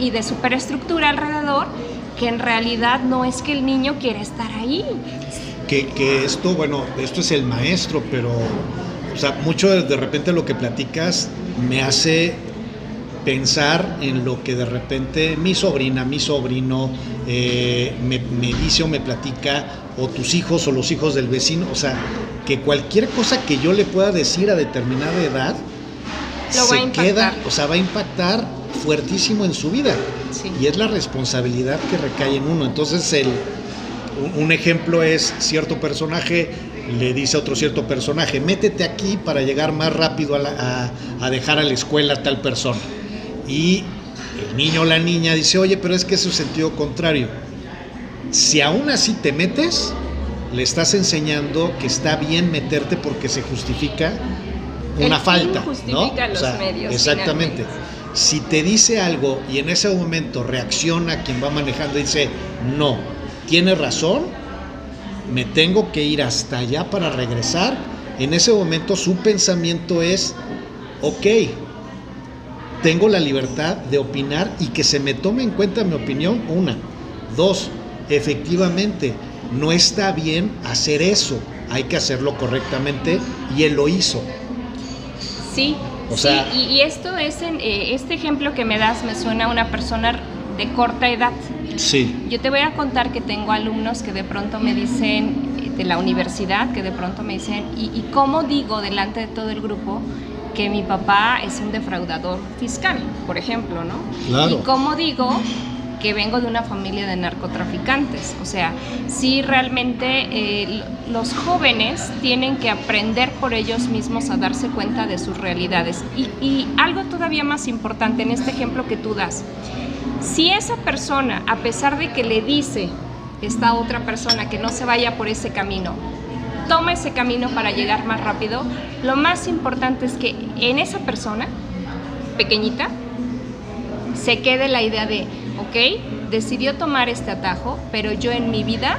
y de superestructura alrededor, que en realidad no es que el niño quiera estar ahí. Que esto, bueno, esto es el maestro, pero, o sea, mucho de repente lo que platicas me hace pensar en lo que de repente mi sobrina, mi sobrino me dice o me platica, o tus hijos o los hijos del vecino, o sea, que cualquier cosa que yo le pueda decir a determinada edad se queda, o sea, va a impactar fuertísimo en su vida. Sí. Y es la responsabilidad que recae en uno. Entonces un ejemplo es cierto personaje le dice a otro cierto personaje, métete aquí para llegar más rápido a dejar a la escuela a tal persona. Y el niño o la niña dice, oye, pero es que es un sentido contrario. Si aún así te metes, le estás enseñando que está bien meterte porque se justifica una falta, ¿no? Los medios, exactamente. Si te dice algo y en ese momento reacciona quien va manejando y dice, no, tienes razón, me tengo que ir hasta allá para regresar, en ese momento su pensamiento es, ok, tengo la libertad de opinar y que se me tome en cuenta mi opinión, una. Dos, efectivamente, no está bien hacer eso, hay que hacerlo correctamente y él lo hizo. Sí, o sea, sí, y esto es, este ejemplo que me das me suena a una persona de corta edad. Sí. Yo te voy a contar que tengo alumnos que de pronto me dicen, de la universidad, que de pronto me dicen, ¿y cómo digo delante de todo el grupo que mi papá es un defraudador fiscal, por ejemplo, ¿no? Claro. ¿Y cómo digo que vengo de una familia de narcotraficantes? O sea, sí, realmente los jóvenes tienen que aprender por ellos mismos a darse cuenta de sus realidades. Y algo todavía más importante en este ejemplo que tú das, si esa persona, a pesar de que le dice esta otra persona que no se vaya por ese camino, toma ese camino para llegar más rápido, lo más importante es que en esa persona pequeñita se quede la idea de, ok, decidió tomar este atajo, pero yo en mi vida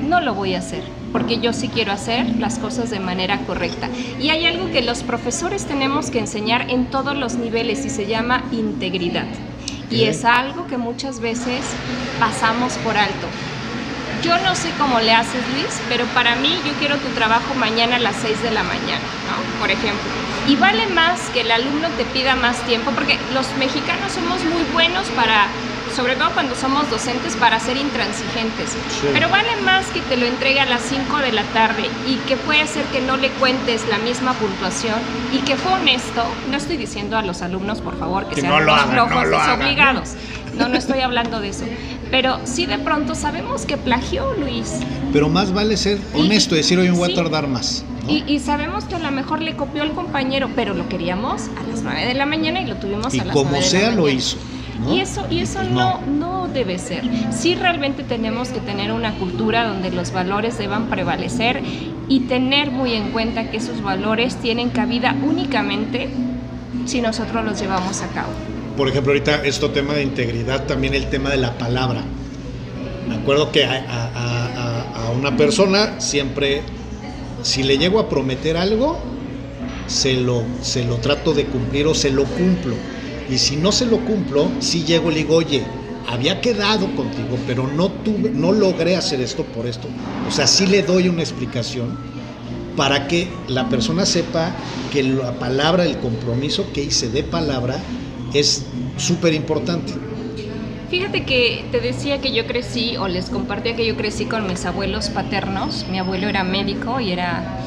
no lo voy a hacer, porque yo sí quiero hacer las cosas de manera correcta. Y hay algo que los profesores tenemos que enseñar en todos los niveles y se llama integridad. Y es algo que muchas veces pasamos por alto. Yo no sé cómo le haces, Luis, pero para mí yo quiero tu trabajo mañana a las 6 de la mañana, ¿no? Por ejemplo. Y vale más que el alumno te pida más tiempo, porque los mexicanos somos muy buenos para, sobre todo cuando somos docentes, para ser intransigentes. Sí. Pero vale más que te lo entregue a las 5 de la tarde y que puede ser que no le cuentes la misma puntuación y que fue honesto. No estoy diciendo a los alumnos, por favor, que sean unos flojos desobligados. No estoy hablando de eso. Pero sí, de pronto sabemos que plagió, Luis. Pero más vale ser honesto y decir, oye, me voy a tardar más, ¿no? Y sabemos que a lo mejor le copió al compañero, pero lo queríamos a las 9 de la mañana y lo tuvimos a las 9 de la mañana. Y como sea lo hizo, ¿no? Y eso pues no debe ser. Sí, realmente tenemos que tener una cultura donde los valores deban prevalecer y tener muy en cuenta que esos valores tienen cabida únicamente si nosotros los llevamos a cabo. Por ejemplo, ahorita tema de integridad, también el tema de la palabra. Me acuerdo que a una persona siempre, si le llego a prometer algo, se lo trato de cumplir o se lo cumplo. Y si no se lo cumplo, sí llego y le digo, oye, había quedado contigo, pero no logré hacer esto por esto. O sea, sí le doy una explicación para que la persona sepa que la palabra, el compromiso que hice de palabra es súper importante. Fíjate que te decía que yo crecí, o les compartía que yo crecí con mis abuelos paternos. Mi abuelo era médico y era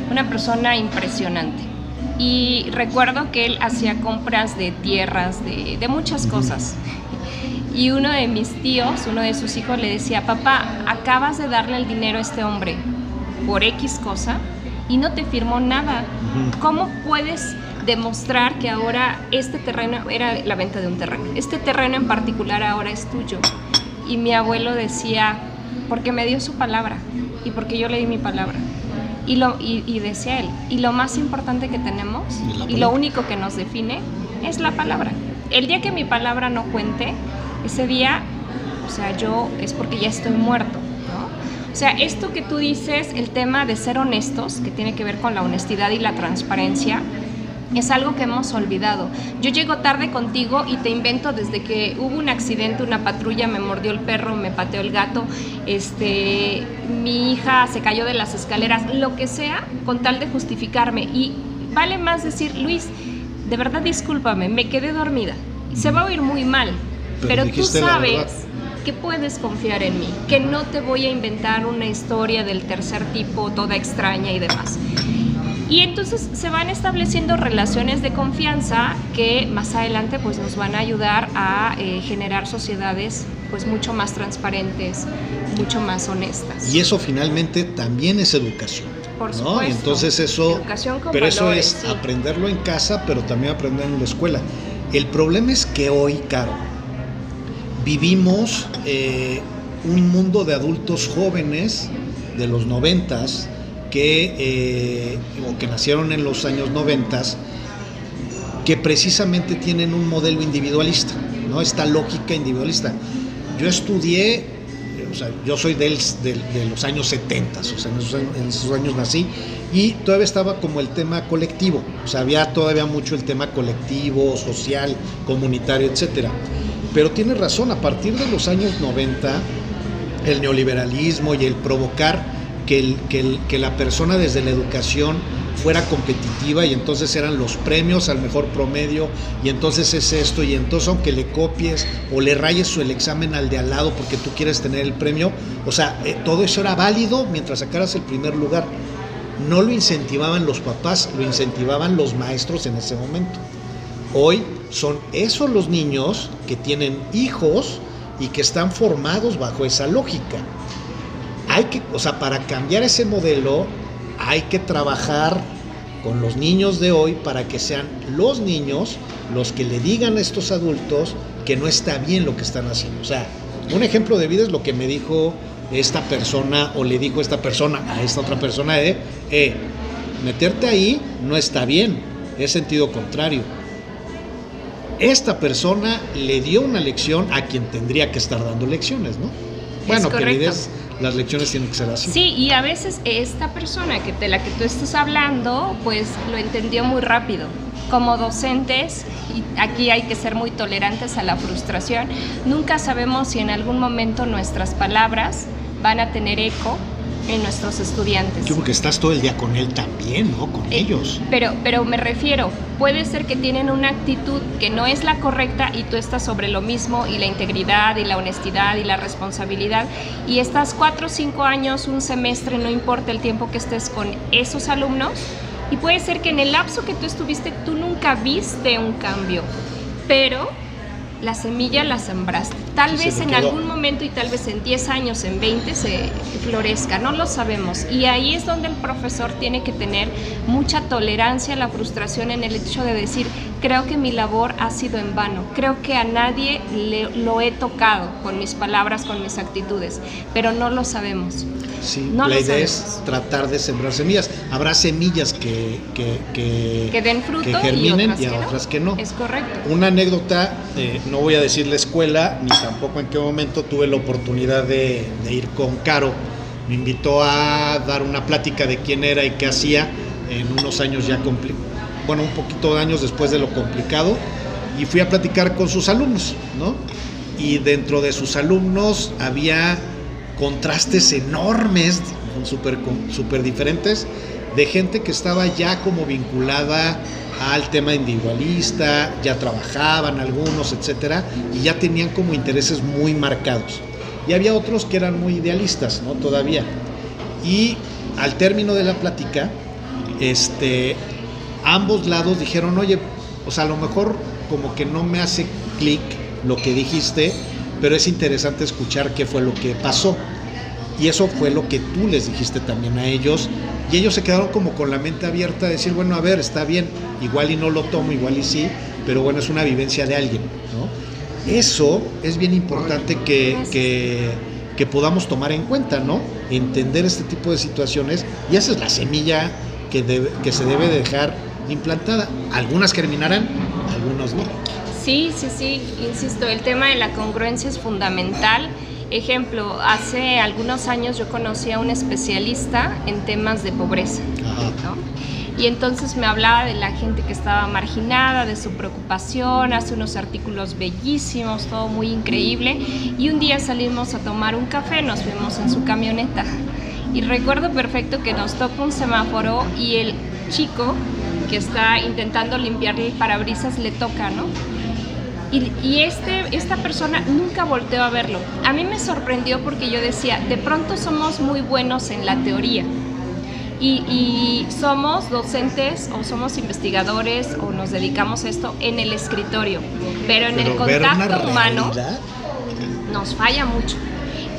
una persona impresionante. Y recuerdo que él hacía compras de tierras, de muchas cosas. Y uno de mis tíos, uno de sus hijos le decía, papá, acabas de darle el dinero a este hombre por X cosa y no te firmó nada. ¿Cómo puedes demostrar que ahora este terreno era la venta de un terreno? Este terreno en particular ahora es tuyo. Y mi abuelo decía, porque me dio su palabra y porque yo le di mi palabra. Y decía él, y lo más importante que tenemos y lo único que nos define es la palabra. El día que mi palabra no cuente, ese día, o sea, yo es porque ya estoy muerto, ¿no? O sea, esto que tú dices, el tema de ser honestos, que tiene que ver con la honestidad y la transparencia, es algo que hemos olvidado. Yo llego tarde contigo y te invento desde que hubo un accidente, una patrulla, me mordió el perro, me pateó el gato, mi hija se cayó de las escaleras, lo que sea, con tal de justificarme. Y vale más decir, Luis, de verdad discúlpame, me quedé dormida. Se va a oír muy mal, pero tú sabes que puedes confiar en mí, que no te voy a inventar una historia del tercer tipo toda extraña y demás. Y entonces se van estableciendo relaciones de confianza que más adelante pues nos van a ayudar a generar sociedades pues mucho más transparentes, mucho más honestas. Y eso finalmente también es educación. Por supuesto. ¿No? Entonces eso, educación con pero valores, eso es sí. aprenderlo en casa, pero también aprender en la escuela. El problema es que hoy, Caro, vivimos un mundo de adultos jóvenes de los 90s que nacieron en los años 90s, que precisamente tienen un modelo individualista, ¿no? Esta lógica individualista. Yo estudié, o sea, yo soy de los años 70, o sea, en esos años nací, y todavía estaba como el tema colectivo, o sea, había todavía mucho el tema colectivo, social, comunitario, etcétera. Pero tienes razón, a partir de los años 90, el neoliberalismo y el provocar que la persona desde la educación fuera competitiva, y entonces eran los premios al mejor promedio, y entonces es esto, y entonces aunque le copies o le rayes el examen al de al lado porque tú quieres tener el premio, o sea, todo eso era válido mientras sacaras el primer lugar. No lo incentivaban los papás, lo incentivaban los maestros en ese momento. Hoy son esos los niños que tienen hijos y que están formados bajo esa lógica. Para cambiar ese modelo hay que trabajar con los niños de hoy para que sean los niños los que le digan a estos adultos que no está bien lo que están haciendo. O sea, un ejemplo de vida es lo que me dijo esta persona, o le dijo esta persona a esta otra persona, meterte ahí no está bien, es sentido contrario. Esta persona le dio una lección a quien tendría que estar dando lecciones, ¿no? Bueno, que le des las lecciones tienen que ser así. Sí, y a veces esta persona de la que tú estás hablando, pues lo entendió muy rápido. Como docentes, y aquí hay que ser muy tolerantes a la frustración, nunca sabemos si en algún momento nuestras palabras van a tener eco en nuestros estudiantes. Yo porque estás todo el día con él también, ¿no? Con ellos. Pero me refiero, puede ser que tienen una actitud que no es la correcta y tú estás sobre lo mismo, y la integridad y la honestidad y la responsabilidad, y estás 4 o 5 años, un semestre, no importa el tiempo que estés con esos alumnos, y puede ser que en el lapso que tú estuviste tú nunca viste un cambio, pero la semilla la sembraste. Tal vez en algún momento, y tal vez en 10 años, en 20 se florezca, no lo sabemos. Y ahí es donde el profesor tiene que tener mucha tolerancia a la frustración, en el hecho de decir, creo que mi labor ha sido en vano, creo que a nadie lo he tocado con mis palabras, con mis actitudes, pero no lo sabemos. Sí, no la idea es tratar de sembrar semillas. Habrá semillas que den fruto, que germinen, y otras que no. Es correcto. Una anécdota, no voy a decir la escuela, ni tampoco en qué momento tuve la oportunidad de ir con Caro. Me invitó a dar una plática de quién era y qué hacía en unos años ya un poquito de años después de lo complicado, y fui a platicar con sus alumnos, ¿no? Y dentro de sus alumnos había contrastes enormes, súper diferentes, de gente que estaba ya como vinculada al tema individualista, ya trabajaban algunos, etcétera, y ya tenían como intereses muy marcados. Y había otros que eran muy idealistas, ¿no? Todavía. Y al término de la plática, ambos lados dijeron, oye, o sea, a lo mejor como que no me hace clic lo que dijiste, pero es interesante escuchar qué fue lo que pasó. Y eso fue lo que tú les dijiste también a ellos, y ellos se quedaron como con la mente abierta de decir, bueno, a ver, está bien, igual y no lo tomo, igual y sí, pero bueno, es una vivencia de alguien, ¿no? Eso es bien importante que podamos tomar en cuenta, ¿no? Entender este tipo de situaciones, y esa es la semilla que se debe dejar implantada. Algunas germinarán, algunos no. Sí, insisto, el tema de la congruencia es fundamental. Ejemplo, hace algunos años yo conocí a un especialista en temas de pobreza, ¿no? Y entonces me hablaba de la gente que estaba marginada, de su preocupación, hace unos artículos bellísimos, todo muy increíble. Y un día salimos a tomar un café, nos fuimos en su camioneta. Y recuerdo perfecto que nos toca un semáforo y el chico que está intentando limpiarle el parabrisas le toca, ¿no? Y esta persona nunca volteó a verlo. A mí me sorprendió porque yo decía, de pronto somos muy buenos en la teoría. Y somos docentes o somos investigadores o nos dedicamos a esto en el escritorio, pero en el contacto humano nos falla mucho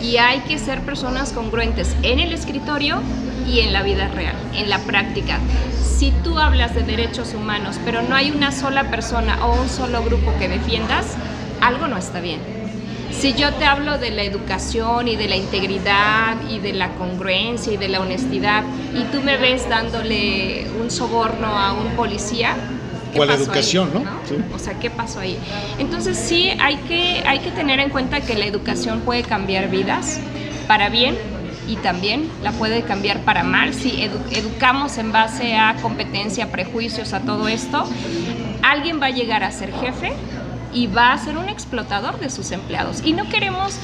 y hay que ser personas congruentes en el escritorio y en la vida real, en la práctica. Si tú hablas de derechos humanos pero no hay una sola persona o un solo grupo que defiendas, algo no está bien. Si yo te hablo de la educación y de la integridad y de la congruencia y de la honestidad y tú me ves dándole un soborno a un policía, ¿qué o pasó la educación, ahí, ¿no? Sí. O sea, ¿qué pasó ahí? Entonces sí, hay que tener en cuenta que la educación puede cambiar vidas para bien y también la puede cambiar para mal. Si educamos en base a competencia, prejuicios, a todo esto, alguien va a llegar a ser jefe y va a ser un explotador de sus empleados. Y no queremos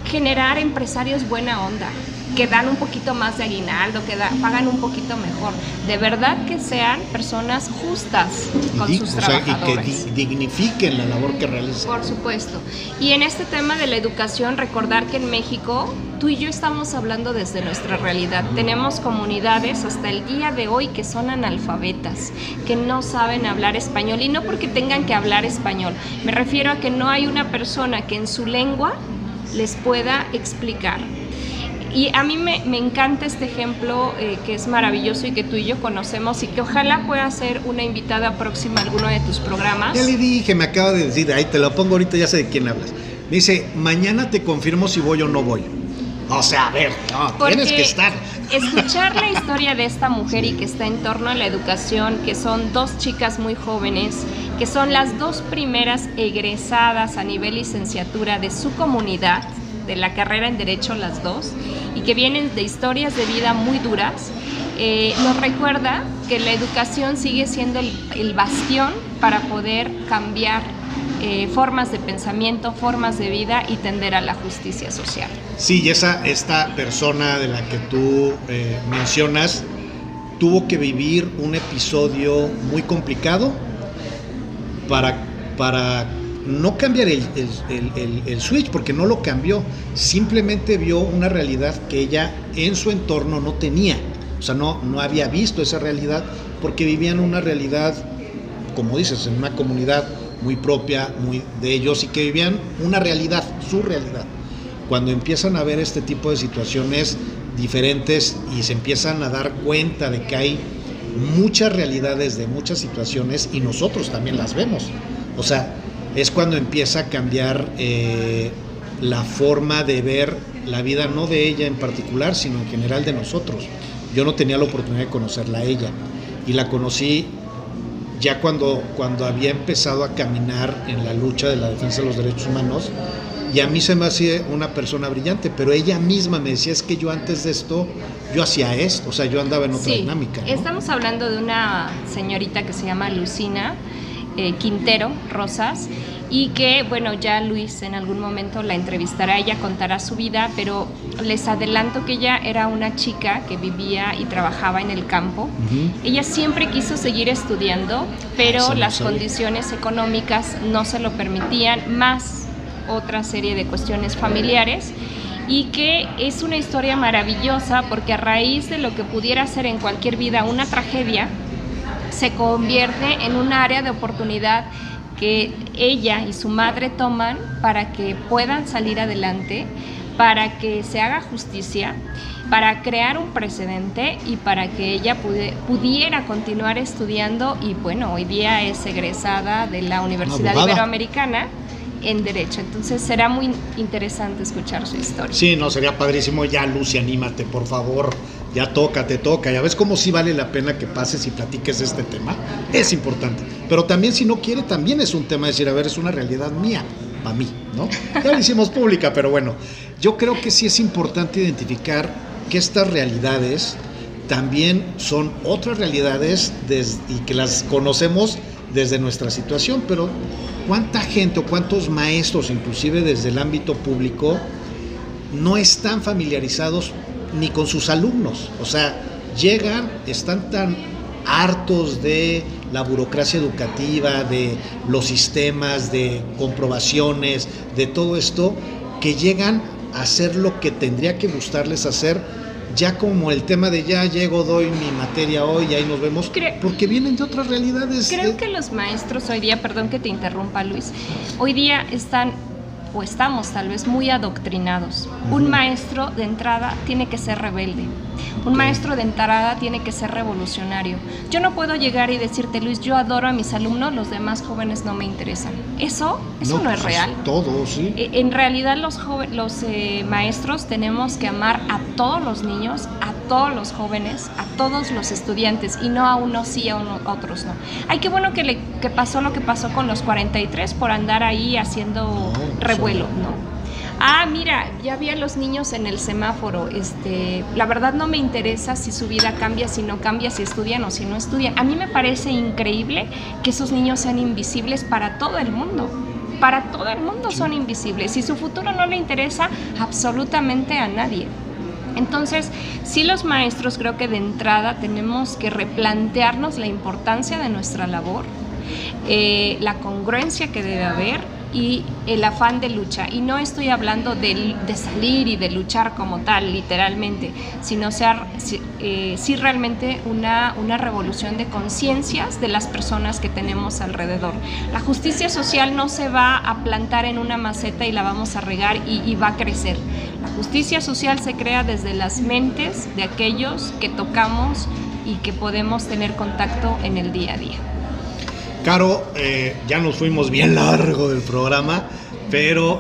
generar empresarios buena onda, que dan un poquito más de aguinaldo, pagan un poquito mejor. De verdad que sean personas justas con sus trabajadores. Y que dignifiquen la labor que realizan. Por supuesto. Y en este tema de la educación, recordar que en México, tú y yo estamos hablando desde nuestra realidad. Tenemos comunidades hasta el día de hoy que son analfabetas, que no saben hablar español. Y no porque tengan que hablar español. Me refiero a que no hay una persona que en su lengua les pueda explicar. Y a mí me encanta este ejemplo que es maravilloso y que tú y yo conocemos y que ojalá pueda ser una invitada próxima a alguno de tus programas. Ya le dije, me acaba de decir, ahí te lo pongo ahorita, ya sé de quién hablas. Me dice, mañana te confirmo si voy o no voy. O sea, a ver, no, porque tienes que estar. Escuchar la historia de esta mujer y que está en torno a la educación, que son dos chicas muy jóvenes, que son las dos primeras egresadas a nivel licenciatura de su comunidad, de la carrera en Derecho las dos, y que vienen de historias de vida muy duras, nos recuerda que la educación sigue siendo el bastión para poder cambiar formas de pensamiento, formas de vida y tender a la justicia social. Sí, y esta persona de la que tú mencionas tuvo que vivir un episodio muy complicado para no cambiar el switch, porque no lo cambió, simplemente vio una realidad que ella en su entorno no tenía, o sea, no había visto esa realidad, porque vivían una realidad, como dices, en una comunidad muy propia, muy de ellos, y que vivían una realidad, su realidad. Cuando empiezan a ver este tipo de situaciones diferentes y se empiezan a dar cuenta de que hay muchas realidades de muchas situaciones y nosotros también las vemos, o sea, es cuando empieza a cambiar la forma de ver la vida, no de ella en particular, sino en general de nosotros. Yo no tenía la oportunidad de conocerla a ella, y la conocí ya cuando había empezado a caminar en la lucha de la defensa de los derechos humanos, y a mí se me hacía una persona brillante, pero ella misma me decía, es que yo antes de esto, yo hacía esto, o sea, yo andaba en otra dinámica, ¿no? Estamos hablando de una señorita que se llama Lucina Quintero Rosas, y que, bueno, ya Luis en algún momento la entrevistará, ella contará su vida, pero les adelanto que ella era una chica que vivía y trabajaba en el campo. Ella siempre quiso seguir estudiando, pero las condiciones económicas no se lo permitían, más otra serie de cuestiones familiares, y que es una historia maravillosa porque a raíz de lo que pudiera ser en cualquier vida una tragedia, se convierte en un área de oportunidad que ella y su madre toman para que puedan salir adelante, para que se haga justicia. para crear un precedente y para que ella pudiera continuar estudiando, y bueno, hoy día es egresada de la Universidad Iberoamericana en Derecho. Entonces será muy interesante escuchar su historia. Sí, no, sería padrísimo. Ya, Lucy, anímate, por favor. Ya te toca. Ya ves cómo sí vale la pena que pases y platiques este tema. Es importante. Pero también, si no quiere, también es un tema de decir, a ver, es una realidad mía, para mí, ¿no? Ya la hicimos pública, pero bueno, yo creo que sí es importante identificar que estas realidades también son otras realidades y que las conocemos desde nuestra situación, pero ¿cuánta gente o cuántos maestros, inclusive desde el ámbito público, no están familiarizados ni con sus alumnos? O sea, llegan, están tan hartos de la burocracia educativa, de los sistemas, de comprobaciones, de todo esto, que llegan a hacer lo que tendría que gustarles hacer, ya como el tema de ya llego, doy mi materia hoy y ahí nos vemos, porque vienen de otras realidades. Creo que los maestros hoy día, perdón que te interrumpa, Luis, hoy día estamos tal vez muy adoctrinados. Un maestro de entrada tiene que ser rebelde. Un maestro de entrada tiene que ser revolucionario. Yo no puedo llegar y decirte, Luis, yo adoro a mis alumnos, los demás jóvenes no me interesan. Eso no es real. Todo, sí. En realidad los maestros tenemos que amar a todos los niños, a todos los jóvenes, a todos los estudiantes, y no a unos sí, a otros no. Ay, qué bueno que pasó lo que pasó con los 43 por andar ahí haciendo revuelo, ¿no? Ah, mira, ya vi a los niños en el semáforo. La verdad no me interesa si su vida cambia, si no cambia, si estudian o si no estudian. A mí me parece increíble que esos niños sean invisibles para todo el mundo. Para todo el mundo son invisibles. Y su futuro no le interesa absolutamente a nadie. Entonces, sí, los maestros creo que de entrada tenemos que replantearnos la importancia de nuestra labor, la congruencia que debe haber y el afán de lucha. Y no estoy hablando de salir y de luchar como tal, literalmente, sino sí realmente una revolución de conciencias de las personas que tenemos alrededor. La justicia social no se va a plantar en una maceta y la vamos a regar y va a crecer. La justicia social se crea desde las mentes de aquellos que tocamos y que podemos tener contacto en el día a día. Caro, ya nos fuimos bien largo del programa, pero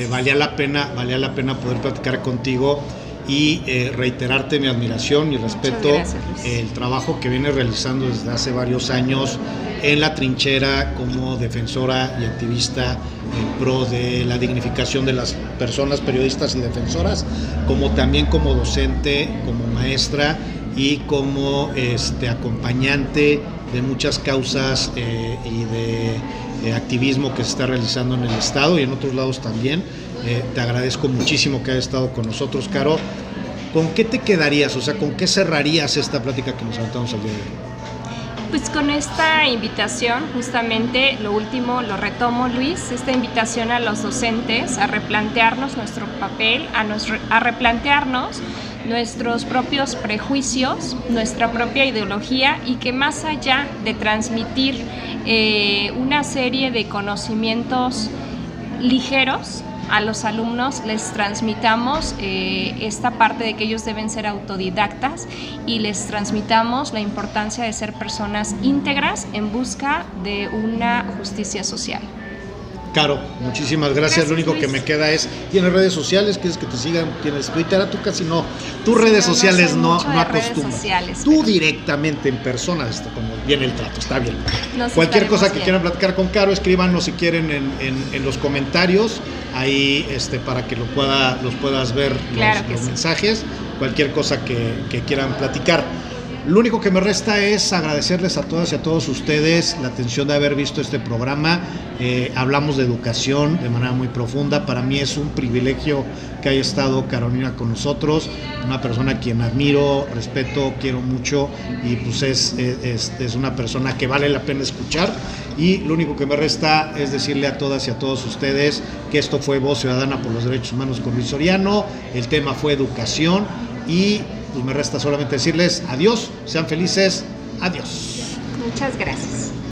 valía la pena poder platicar contigo y reiterarte mi admiración y respeto. Gracias, el trabajo que vienes realizando desde hace varios años en la trinchera como defensora y activista en pro de la dignificación de las personas periodistas y defensoras, como también como docente, como maestra y como acompañante de muchas causas y de activismo que se está realizando en el Estado y en otros lados también. Te agradezco muchísimo que hayas estado con nosotros, Caro. ¿Con qué te quedarías? O sea, ¿con qué cerrarías esta plática que nos aventamos el día de hoy? Pues con esta invitación, justamente, lo último lo retomo, Luis, esta invitación a los docentes a replantearnos nuestro papel, a replantearnos nuestros propios prejuicios, nuestra propia ideología, y que más allá de transmitir una serie de conocimientos ligeros a los alumnos, les transmitamos esta parte de que ellos deben ser autodidactas y les transmitamos la importancia de ser personas íntegras en busca de una justicia social. Caro, muchísimas gracias. Lo único Luis que me queda es, ¿tienes redes sociales? ¿Quieres que te sigan? ¿Tienes Twitter? Tú casi no. Tus redes sociales no acostumbras. Tú directamente en persona, como viene el trato, está bien. Cualquier cosa que quieran platicar con Caro, escríbanos si quieren en los comentarios, ahí para que los puedas ver los mensajes, cualquier cosa que quieran platicar. Lo único que me resta es agradecerles a todas y a todos ustedes la atención de haber visto este programa. Hablamos de educación de manera muy profunda. Para mí es un privilegio que haya estado Carolina con nosotros, una persona a quien admiro, respeto, quiero mucho, y pues es una persona que vale la pena escuchar. Y lo único que me resta es decirle a todas y a todos ustedes que esto fue Voz Ciudadana por los Derechos Humanos con Luis Soriano. El tema fue educación y pues me resta solamente decirles adiós, sean felices, adiós. Muchas gracias.